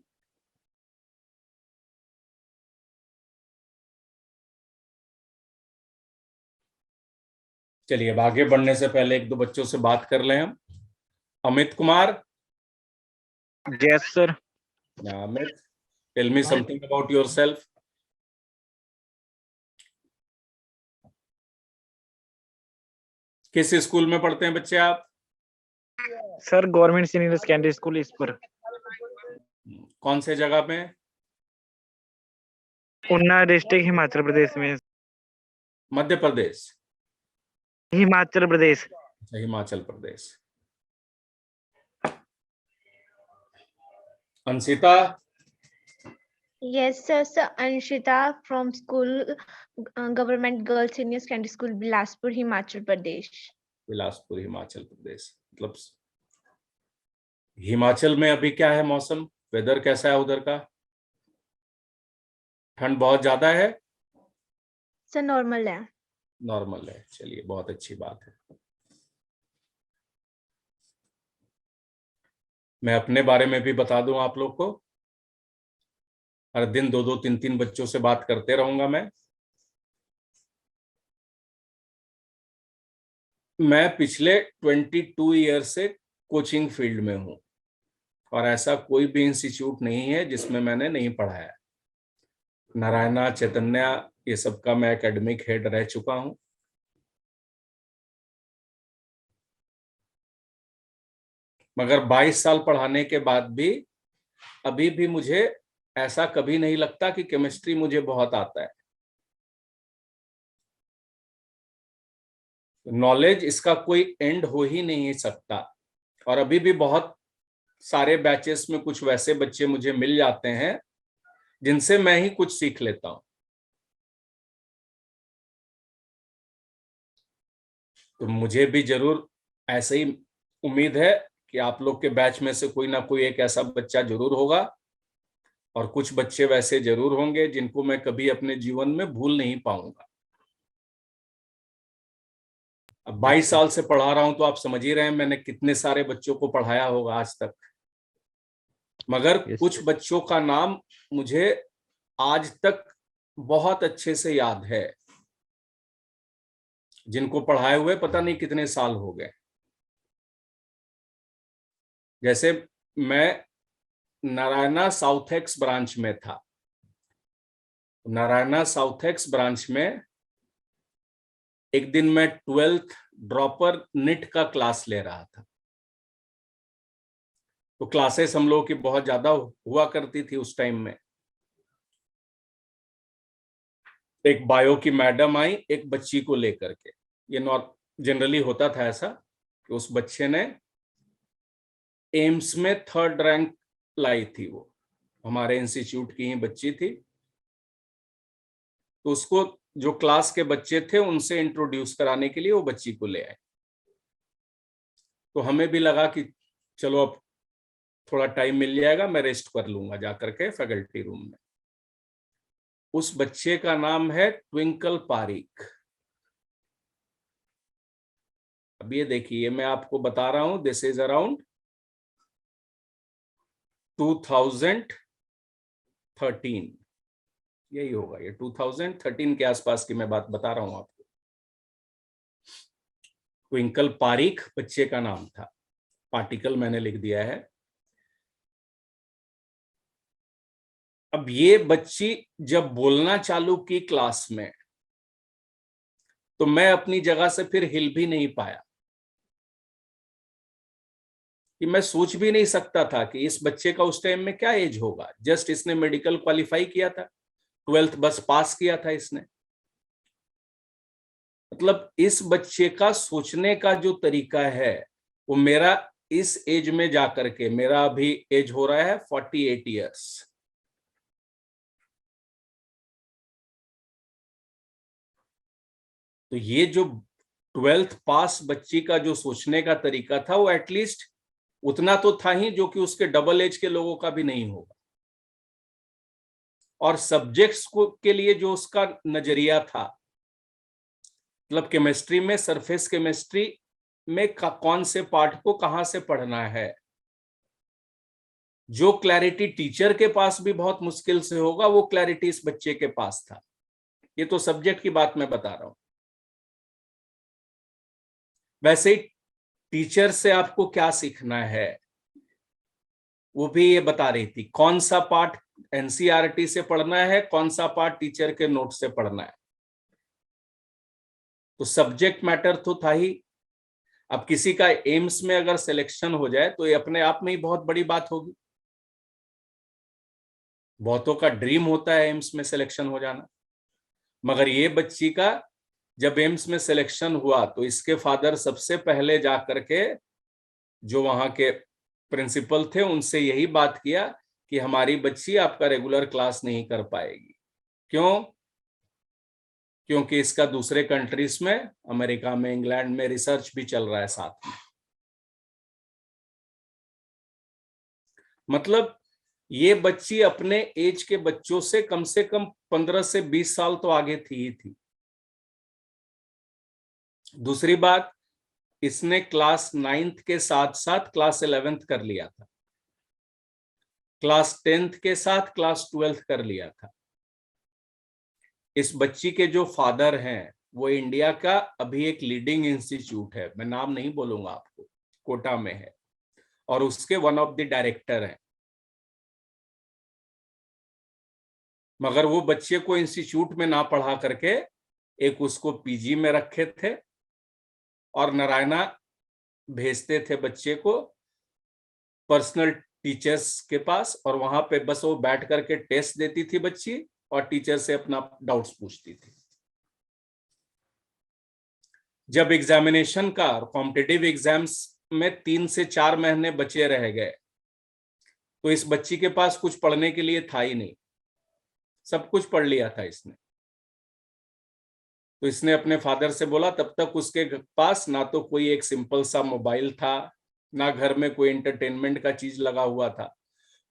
चलिए अब आगे बढ़ने से पहले एक दो बच्चों से बात कर लें हम। Amit Kumar. Yes, sir. Amit, tell me something about yourself. किस स्कूल में पढ़ते हैं बच्चे आप? Sir government senior secondary school इस पर कौन से जगह पे? उन्ना डिस्ट्रिक्ट हिमाचल प्रदेश में। मध्य प्रदेश? हिमाचल प्रदेश। अच्छा, Himachal Pradesh. Anshita? Yes, sir. Sir, Anshita from school, Government Girls Senior Secondary School, Bilaspur, Himachal Pradesh. Bilaspur, Himachal Pradesh. मतलब हिमाचल में अभी क्या है मौसम, वेदर कैसा है उधर का? ठंड बहुत ज्यादा है? Sir, normal है। नॉर्मल है, चलिए बहुत अच्छी बात है। मैं अपने बारे में भी बता दूं आप लोग को, हर दिन 2-2, 3-3 बच्चों से बात करते रहूंगा मैं पिछले 22 ईयर से कोचिंग फील्ड में हूं और ऐसा कोई भी इंस्टीट्यूट नहीं है जिसमें मैंने नहीं पढ़ाया। नारायणा, चैतन्य, ये सब का मैं एकेडमिक हेड रह चुका हूं। मगर 22 साल पढ़ाने के बाद भी अभी भी मुझे ऐसा कभी नहीं लगता कि केमिस्ट्री मुझे बहुत आता है। नॉलेज इसका कोई एंड हो ही नहीं सकता। और अभी भी बहुत सारे बैचेस में कुछ वैसे बच्चे मुझे मिल जाते हैं जिनसे मैं ही कुछ सीख लेता हूं। तो मुझे भी जरूर ऐसे ही उम्मीद है कि आप लोग के बैच में से कोई ना कोई एक ऐसा बच्चा जरूर होगा और कुछ बच्चे वैसे जरूर होंगे जिनको मैं कभी अपने जीवन में भूल नहीं पाऊंगा। अब 22 साल से पढ़ा रहा हूं तो आप समझ ही रहे हैं मैंने कितने सारे बच्चों को पढ़ाया होगा आज तक। मगर कुछ बच्चों का नाम मुझे आज तक बहुत अच्छे से याद है, जिनको पढ़ाए हुए पता नहीं कितने साल हो गए। जैसे मैं नारायणा साउथ एक्स ब्रांच में था। नारायणा साउथ एक्स ब्रांच में एक दिन मैं 12th ड्रॉपर निट का क्लास ले रहा था। तो क्लासेस हम लोगों की बहुत ज्यादा हुआ करती थी उस टाइम में। एक बायो की मैडम आई एक बच्ची को लेकर के। ये जनरली होता था ऐसा कि उस बच्चे ने एम्स में 3rd रैंक लाई थी। वो हमारे इंस्टीट्यूट की ही बच्ची थी। तो उसको जो क्लास के बच्चे थे उनसे इंट्रोड्यूस कराने के लिए वो बच्ची को ले आए। तो हमें भी लगा कि चलो अब थोड़ा टाइम मिल जाएगा, मैं रेस्ट कर लूंगा जाकर के फैकल्टी रूम में। उस बच्चे का नाम है ट्विंकल पारिक। अब ये देखिए, मैं आपको बता रहा हूं, दिस इज अराउंड 2013, यही होगा, ये 2013 के आसपास की मैं बात बता रहा हूं आपको। ट्विंकल पारिक बच्चे का नाम था, पार्टिकल मैंने लिख दिया है। अब ये बच्ची जब बोलना चालू की क्लास में तो मैं अपनी जगह से फिर हिल भी नहीं पाया। कि मैं सोच भी नहीं सकता था कि इस बच्चे का उस टाइम में क्या एज होगा। जस्ट इसने मेडिकल क्वालिफाई किया था, 12th बस पास किया था इसने। मतलब इस बच्चे का सोचने का जो तरीका है वो मेरा इस एज में जाकर के, मेरा अभी एज हो रहा है 48 ईयर्स। तो ये जो 12th पास बच्ची का जो सोचने का तरीका था वो एटलीस्ट उतना तो था ही जो कि उसके डबल एज के लोगों का भी नहीं होगा। और सब्जेक्ट्स को के लिए जो उसका नजरिया था, मतलब केमिस्ट्री में सरफेस केमिस्ट्री में कौन से पार्ट को कहां से पढ़ना है, जो क्लैरिटी टीचर के पास भी बहुत मुश्किल से होगा वो क्लैरिटी इस बच्चे के पास था। ये तो सब्जेक्ट की बात मैं बता रहा हूं। वैसे ही टीचर से आपको क्या सीखना है वो भी ये बता रही थी। कौन सा पार्ट एनसीईआरटी से पढ़ना है, कौन सा पार्ट टीचर के नोट से पढ़ना है। तो सब्जेक्ट मैटर तो था ही, अब किसी का एम्स में अगर सिलेक्शन हो जाए तो ये अपने आप में ही बहुत बड़ी बात होगी। बहुतों का ड्रीम होता है एम्स में सिलेक्शन हो जाना, मगर ये बच्ची का जब एम्स में सिलेक्शन हुआ तो इसके फादर सबसे पहले जा करके जो वहां के प्रिंसिपल थे उनसे यही बात किया कि हमारी बच्ची आपका रेगुलर क्लास नहीं कर पाएगी। क्यों? क्योंकि इसका दूसरे कंट्रीज में, अमेरिका में, इंग्लैंड में रिसर्च भी चल रहा है साथ में। मतलब ये बच्ची अपने एज के बच्चों से कम 15 से 20 साल तो आगे थी ही थी। दूसरी बात, इसने क्लास 9th के साथ साथ क्लास 11th कर लिया था, क्लास 10th के साथ क्लास 12th कर लिया था। इस बच्ची के जो फादर हैं वो इंडिया का अभी एक लीडिंग इंस्टीट्यूट है, मैं नाम नहीं बोलूंगा आपको, कोटा में है, और उसके वन ऑफ द डायरेक्टर हैं। मगर वो बच्चे को इंस्टीट्यूट में ना पढ़ा करके एक उसको पीजी में रखे थे और नारायणा भेजते थे बच्चे को पर्सनल टीचर्स के पास, और वहां पे बस वो बैठ करके टेस्ट देती थी बच्ची और टीचर से अपना डाउट्स पूछती थी। जब एग्जामिनेशन का कॉम्पिटिटिव एग्जाम्स में 3 से 4 महीने बचे रह गए तो इस बच्ची के पास कुछ पढ़ने के लिए था ही नहीं, सब कुछ पढ़ लिया था इसने। तो इसने अपने फादर से बोला, तब तक उसके पास ना तो कोई एक सिंपल सा मोबाइल था, ना घर में कोई एंटरटेनमेंट का चीज लगा हुआ था।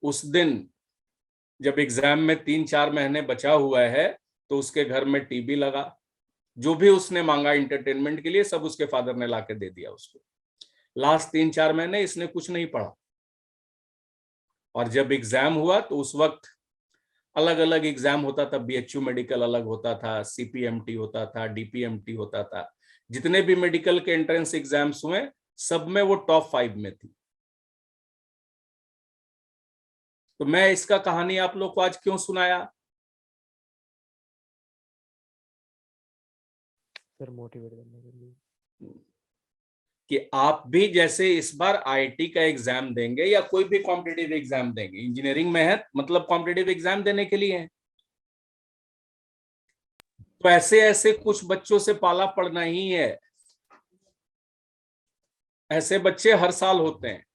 उस दिन जब एग्जाम में 3-4 महीने बचा हुआ है तो उसके घर में टीवी लगा, जो भी उसने मांगा एंटरटेनमेंट के लिए सब उसके फादर ने लाके दे दिया उसको। लास्ट 3-4 महीने इसने कुछ नहीं पढ़ा, और जब एग्जाम हुआ तो उस वक्त अलग अलग एग्जाम होता था, बीएचयू मेडिकल अलग होता था, सीपीएमटी होता था, डीपीएमटी होता था, जितने भी मेडिकल के एंट्रेंस एग्जाम्स हुए सब में वो टॉप 5 में थी। तो मैं इसका कहानी आप लोग को आज क्यों सुनाया? सर मोटिवेट करने के लिए कि आप भी जैसे इस बार आईआईटी का एग्जाम देंगे या कोई भी कॉम्पिटिटिव एग्जाम देंगे, इंजीनियरिंग में है मतलब कॉम्पिटिटिव एग्जाम देने के लिए है, तो ऐसे ऐसे कुछ बच्चों से पाला पड़ना ही है। ऐसे बच्चे हर साल होते हैं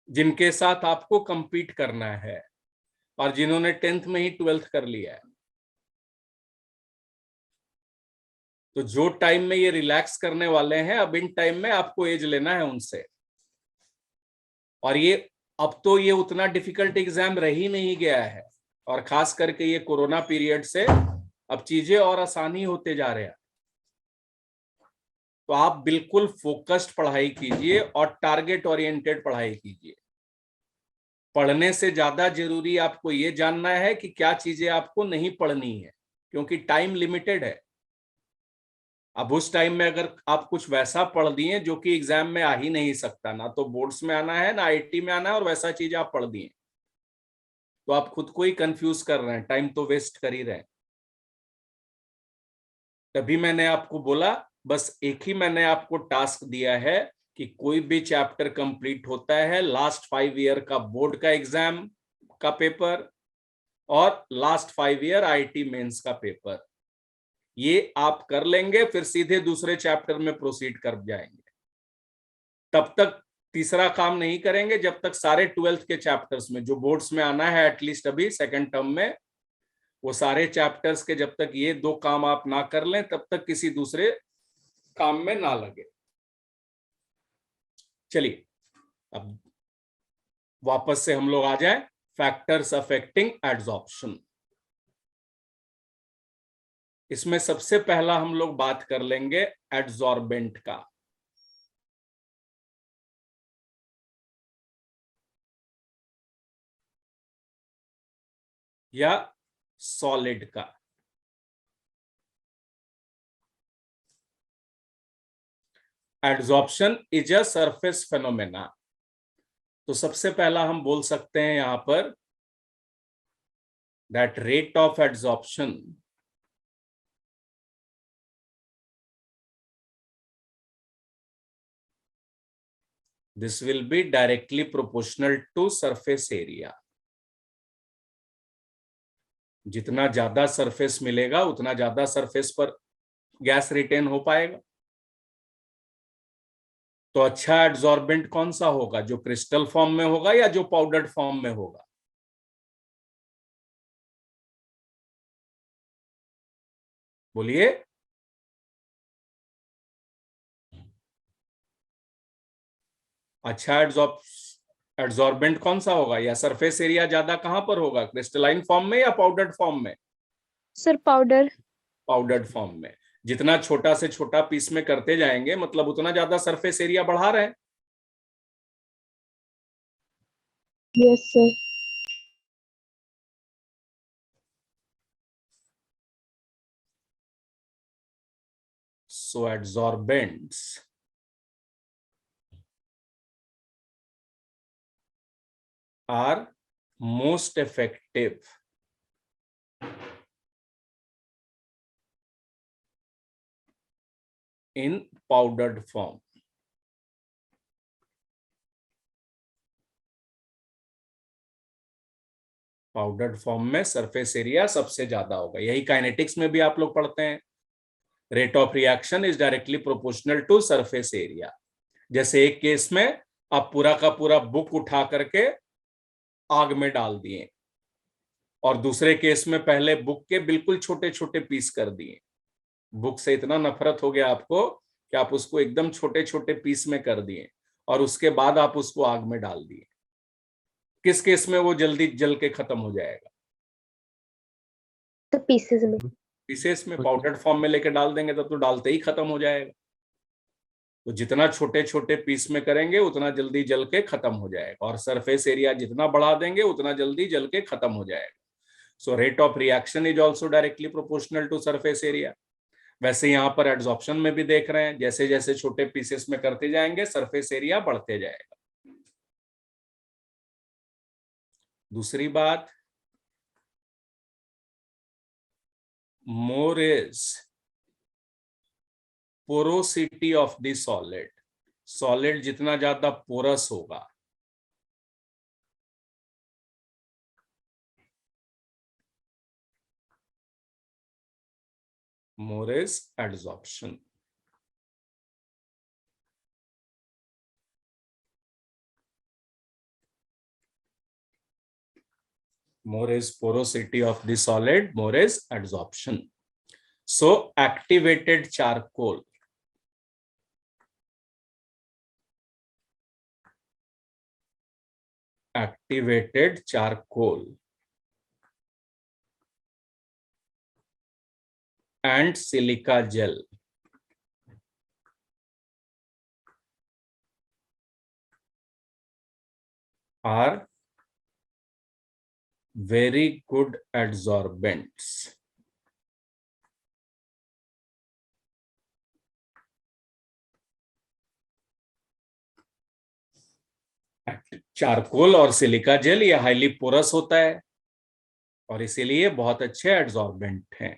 जिनके साथ आपको compete करना है और जिन्होंने 10th में ही 12th कर लिया है। तो जो टाइम में ये रिलैक्स करने वाले हैं, अब इन टाइम में आपको एज लेना है उनसे। और ये अब तो ये उतना डिफिकल्ट एग्जाम रह ही नहीं गया है, और खास करके ये कोरोना पीरियड से अब चीजें और आसानी होते जा रहे हैं। तो आप बिल्कुल फोकस्ड पढ़ाई कीजिए और टारगेट ओरिएंटेड पढ़ाई कीजिए। पढ़ने से ज्यादा जरूरी आपको ये जानना है कि क्या चीजें आपको नहीं पढ़नी है, क्योंकि टाइम लिमिटेड है। अब उस टाइम में अगर आप कुछ वैसा पढ़ दिए जो कि एग्जाम में आ ही नहीं सकता, ना तो बोर्ड्स में आना है ना आईआईटी में आना है, और वैसा चीज आप पढ़ दिए तो आप खुद को ही कंफ्यूज कर रहे हैं, टाइम तो वेस्ट कर ही रहे हैं। तभी मैंने आपको बोला, बस एक ही मैंने आपको टास्क दिया है कि कोई भी चैप्टर कंप्लीट होता है, लास्ट 5 ईयर का बोर्ड का एग्जाम का पेपर और लास्ट 5 ईयर आईआईटी मेंस का पेपर, ये आप कर लेंगे, फिर सीधे दूसरे चैप्टर में प्रोसीड कर जाएंगे। तब तक तीसरा काम नहीं करेंगे जब तक सारे 12th के चैप्टर्स में जो बोर्ड्स में आना है एटलीस्ट अभी सेकंड टर्म में, वो सारे चैप्टर्स के जब तक ये 2 काम आप ना कर लें तब तक किसी दूसरे काम में ना लगे। चलिए अब वापस से हम लोग आ जाएं, फैक्टर्स अफेक्टिंग एड्सॉर्प्शन। इसमें सबसे पहला हम लोग बात कर लेंगे एड्सॉर्बेंट का। या सॉलिड का। Adsorption is a surface phenomena. तो सबसे पहला हम बोल सकते हैं यहां पर that rate of adsorption This will be directly proportional to surface area. जितना ज्यादा सरफेस मिलेगा उतना ज्यादा सरफेस पर गैस रिटेन हो पाएगा। तो अच्छा एड्सॉर्बेंट कौन सा होगा, जो क्रिस्टल फॉर्म में होगा या जो पाउडर्ड फॉर्म में होगा? बोलिए। अच्छा एड्सॉर्बेंट कौन सा होगा, या सरफेस एरिया ज्यादा कहां पर होगा, क्रिस्टलाइन फॉर्म में या पाउडर्ड फॉर्म में? Sir powder. पाउडर्ड फॉर्म में। जितना छोटा से छोटा पीस में करते जाएंगे मतलब उतना ज्यादा सरफेस एरिया बढ़ा रहे हैं। Yes, sir. So adsorbents are most effective in powdered form. Powdered form में सरफेस एरिया सबसे ज्यादा होगा। यही काइनेटिक्स में भी आप लोग पढ़ते हैं, rate of reaction is directly proportional to surface area. जैसे एक केस में आप पूरा का पूरा बुक उठा करके आग में डाल दिए, और दूसरे केस में पहले बुक के बिल्कुल छोटे छोटे पीस कर दिए। बुक से इतना नफरत हो गया आपको कि आप उसको एकदम छोटे छोटे पीस में कर दिए, और उसके बाद आप उसको आग में डाल दिए। किस केस में वो जल्दी जल के खत्म हो जाएगा? तो पीसेस में। पीसेस में। पाउडर्ड फॉर्म में लेके डाल देंगे तब तो डालते ही खत्म हो जाएगा। तो जितना छोटे छोटे पीस में करेंगे उतना जल्दी जल के खत्म हो जाएगा, और सरफेस एरिया जितना बढ़ा देंगे उतना जल्दी जल के खत्म हो जाएगा। So rate of reaction is also directly proportional to surface area. वैसे यहाँ पर एड्सॉर्प्शन में भी देख रहे हैं, जैसे जैसे छोटे पीसेस में करते जाएंगे सरफेस एरिया बढ़ते जाएगा। दूसरी बात, more is porosity of the solid. Solid जितना ज्यादा पोरस होगा more is adsorption. More is porosity of the solid, more is adsorption. So activated charcoal, and silica gel are very good adsorbents. Charcoal और silica gel ये highly porous होता है और इसीलिए बहुत अच्छे एड्सॉर्बेंट हैं।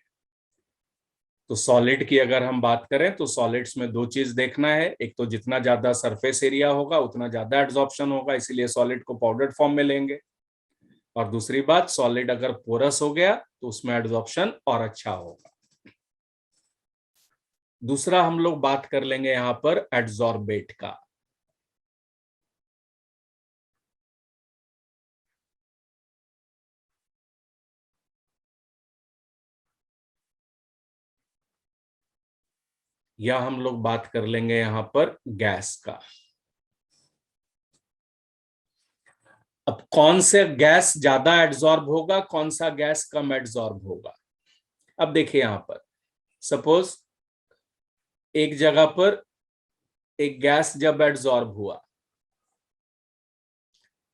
तो सॉलिड की अगर हम बात करें तो सॉलिड्स में दो चीज देखना है, एक तो जितना ज्यादा सरफेस एरिया होगा उतना ज्यादा एड्सॉर्प्शन होगा, इसीलिए सॉलिड को पाउडर्ड फॉर्म में लेंगे। और दूसरी बात, सॉलिड अगर पोरस हो गया तो उसमें एड्सॉर्प्शन और अच्छा होगा। दूसरा हम लोग बात कर लेंगे यहां पर एड्सॉर्बेट का। या हम लोग बात कर लेंगे यहां पर गैस का। अब कौन से गैस ज्यादा एड्सॉर्ब होगा, कौन सा गैस कम एड्सॉर्ब होगा? अब देखिए यहां पर सपोज एक जगह पर एक गैस जब एड्सॉर्ब हुआ,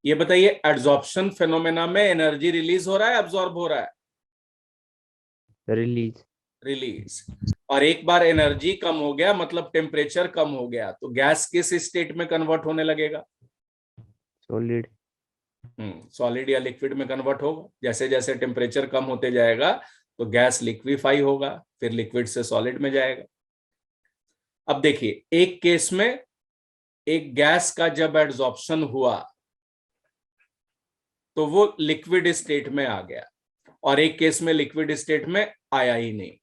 ये बताइए एड्सॉर्प्शन फेनोमेना में एनर्जी रिलीज हो रहा है, एब्सॉर्ब हो रहा है? रिलीज। और एक बार एनर्जी कम हो गया मतलब टेम्परेचर कम हो गया, तो गैस किस स्टेट में कन्वर्ट होने लगेगा? सॉलिड या लिक्विड में कन्वर्ट होगा। जैसे जैसे टेम्परेचर कम होते जाएगा तो गैस लिक्विफाई होगा, फिर लिक्विड से सॉलिड में जाएगा। अब देखिए एक केस में एक गैस का जब एड्सॉर्प्शन हुआ तो वो लिक्विड स्टेट में आ गया, और एक केस में लिक्विड स्टेट में आया ही नहीं।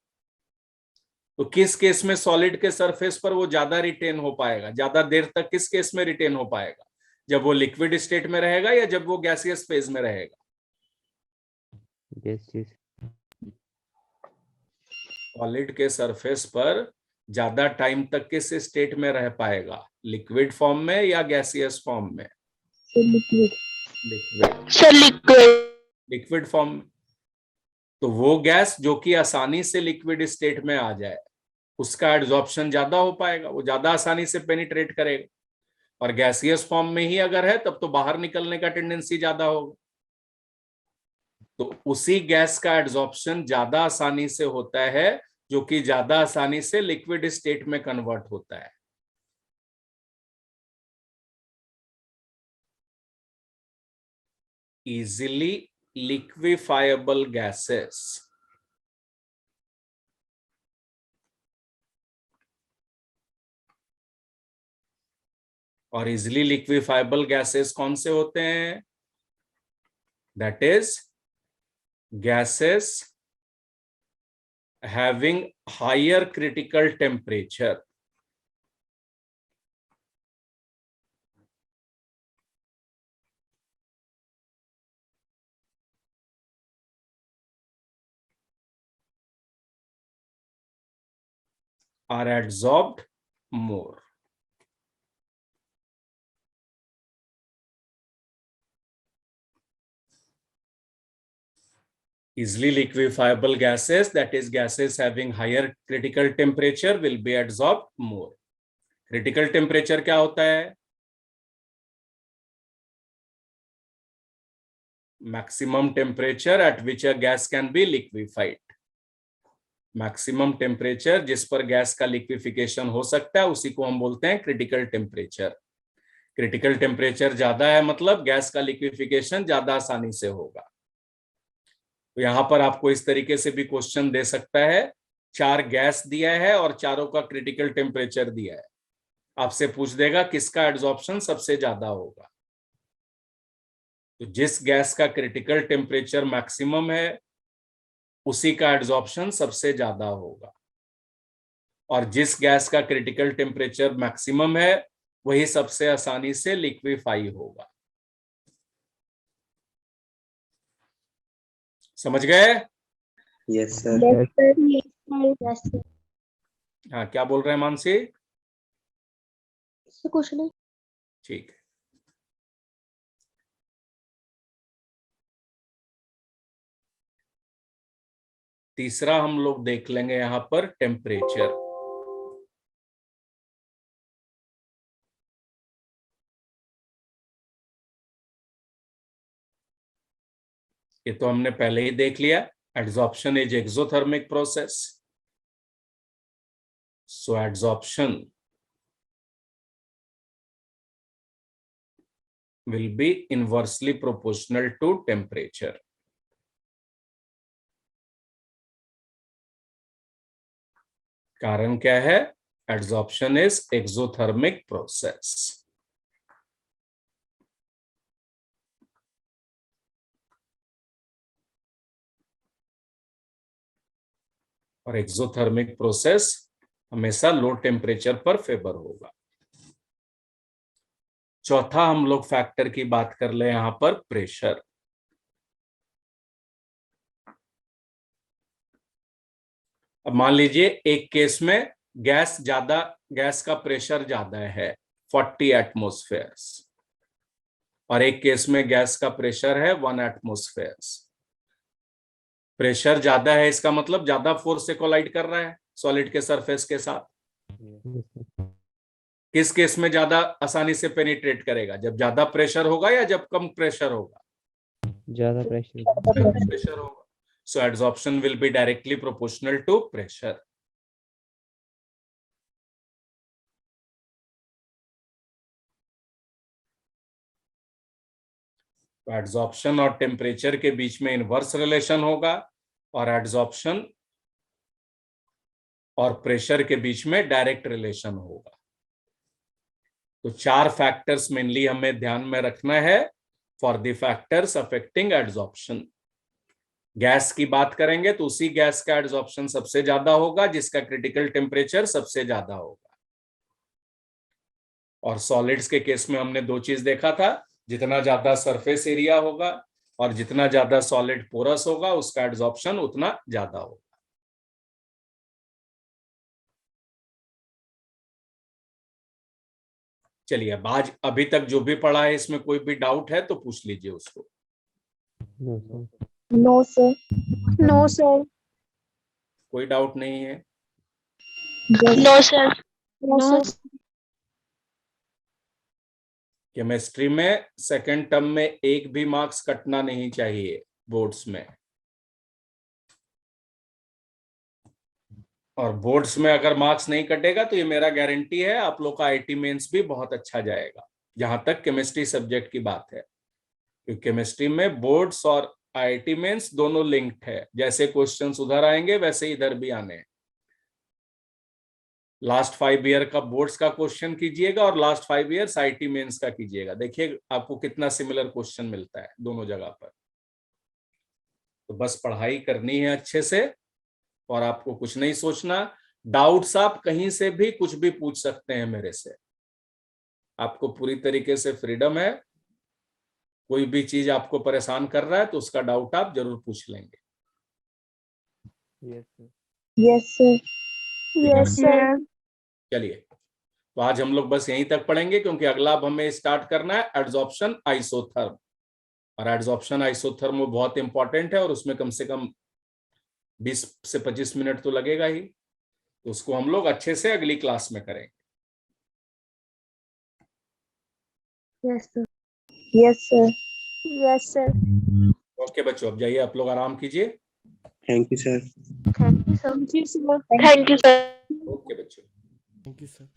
तो किस केस में सॉलिड के सरफेस पर वो ज्यादा रिटेन हो पाएगा, ज्यादा देर तक किस केस में रिटेन हो पाएगा? जब वो लिक्विड स्टेट में रहेगा या जब वो गैसियस फेज में रहेगा? सॉलिड के सरफेस पर ज्यादा टाइम तक किस स्टेट में रह पाएगा, लिक्विड फॉर्म में या गैसियस फॉर्म में? लिक्विड। लिक्विड फॉर्म में। तो वो गैस जो कि आसानी से लिक्विड स्टेट में आ जाए, उसका एड्सॉर्प्शन ज्यादा हो पाएगा, वो ज्यादा आसानी से पेनिट्रेट करेगा। और गैसियस फॉर्म में ही अगर है तब तो बाहर निकलने का टेंडेंसी ज्यादा होगा। तो उसी गैस का एड्सॉर्प्शन ज्यादा आसानी से होता है जो कि ज्यादा आसानी से लिक्विड स्टेट में कन्वर्ट होता है। इजीली लिक्विफाइबल गैसेस, और इजिली लिक्विफाइबल गैसेस कौन से होते हैं? That is gases having higher critical temperature. are adsorbed more. Easily liquefiable gases, that is gases having higher critical temperature, will be adsorbed more. Critical temperature क्या होता है? Maximum temperature at which a gas can be liquefied. Maximum temperature जिस पर gas का liquefaction हो सकता है उसी को हम बोलते हैं क्रिटिकल टेम्परेचर। क्रिटिकल टेम्परेचर ज्यादा है मतलब गैस का लिक्विफिकेशन ज्यादा आसानी से होगा। तो यहां पर आपको इस तरीके से भी क्वेश्चन दे सकता है, 4 गैस दिया है और चारों का क्रिटिकल टेम्परेचर दिया है, आपसे पूछ देगा किसका एड्सॉर्प्शन सबसे ज्यादा होगा। तो जिस गैस का क्रिटिकल टेम्परेचर मैक्सिमम है उसी का एड्सॉर्प्शन सबसे ज्यादा होगा, और जिस गैस का क्रिटिकल टेम्परेचर मैक्सिमम है वही सबसे आसानी से लिक्विफाई होगा। समझ गए? Yes sir. हाँ, क्या बोल रहे हैं मानसी? कुछ नहीं। ठीक है। तीसरा हम लोग देख लेंगे यहां पर टेम्परेचर। ये तो हमने पहले ही देख लिया, adsorption is exothermic process, so adsorption will be inversely proportional to temperature. कारण क्या है? Adsorption is exothermic process. और एक्सोथर्मिक प्रोसेस हमेशा लो टेम्परेचर पर फेवर होगा। चौथा हम लोग फैक्टर की बात कर ले यहां पर, प्रेशर। अब मान लीजिए एक केस में गैस का प्रेशर ज्यादा है 40 एटमॉस्फेयर्स, और एक केस में गैस का प्रेशर है 1 एटमॉस्फेयर्स। प्रेशर ज्यादा है इसका मतलब ज्यादा फोर्स से कोलाइड कर रहा है सॉलिड के सरफेस के साथ। किस केस में ज्यादा आसानी से पेनिट्रेट करेगा? जब ज्यादा प्रेशर होगा या जब कम प्रेशर होगा? ज्यादा प्रेशर होगा। So adsorption will be directly proportional to pressure. तो एड्सॉर्प्शन और टेम्परेचर के बीच में इनवर्स रिलेशन होगा, और एड्सॉर्प्शन और प्रेशर के बीच में डायरेक्ट रिलेशन होगा। तो 4 फैक्टर्स मेनली हमें ध्यान में रखना है for the factors affecting adsorption. Gas की बात करेंगे तो उसी गैस का एड्सॉर्प्शन सबसे ज्यादा होगा जिसका क्रिटिकल टेम्परेचर सबसे ज्यादा होगा। और सॉलिड्स के केस में हमने 2 चीज देखा था, जितना ज्यादा सरफेस एरिया होगा और जितना ज्यादा सॉलिड पोरस होगा उसका एड्सॉर्प्शन उतना ज्यादा होगा। चलिए, अब आज अभी तक जो भी पढ़ा है इसमें कोई भी डाउट है तो पूछ लीजिए उसको। No sir. No, sir. No, sir. कोई डाउट नहीं है? No, sir. No, sir. Chemistry में सेकंड टर्म में एक भी मार्क्स कटना नहीं चाहिए बोर्ड्स में। और बोर्ड्स में अगर मार्क्स नहीं कटेगा तो ये मेरा गारंटी है आप लोग का आईटी मेंस भी बहुत अच्छा जाएगा, जहां तक केमिस्ट्री सब्जेक्ट की बात है। क्योंकि केमिस्ट्री में बोर्ड्स और आईटी मेंस दोनों लिंक्ड है, जैसे क्वेश्चंस उधर आएंगे वैसे इधर भी आने हैं। लास्ट 5 ईयर का बोर्ड्स का क्वेश्चन कीजिएगा और लास्ट 5 ईयर्स आईटी मेंस का कीजिएगा, देखिए आपको कितना सिमिलर क्वेश्चन मिलता है दोनों जगह पर। तो बस पढ़ाई करनी है अच्छे से और आपको कुछ नहीं सोचना। डाउट्स आप कहीं से भी कुछ भी पूछ सकते हैं मेरे से, आपको पूरी तरीके से फ्रीडम है। कोई भी चीज आपको परेशान कर रहा है तो उसका डाउट आप जरूर पूछ लेंगे। Yes sir. Yes, sir. Yes, sir. चलिए, तो आज हम लोग बस यहीं तक पढ़ेंगे क्योंकि अगला अब हमें स्टार्ट करना है एड्सॉर्प्शन आइसोथर्म। और एड्सॉर्प्शन आइसोथर्म बहुत इंपॉर्टेंट है और उसमें कम से कम 20 से 25 मिनट तो लगेगा ही, तो उसको हम लोग अच्छे से अगली क्लास में करेंगे। Yes, sir. Yes, sir. Yes, sir. Okay बच्चों, अब जाइए आप लोग आराम कीजिए। Thank you sir. Thank you, sir. Thank you, sir. Okay बच्चों। Thank you sir.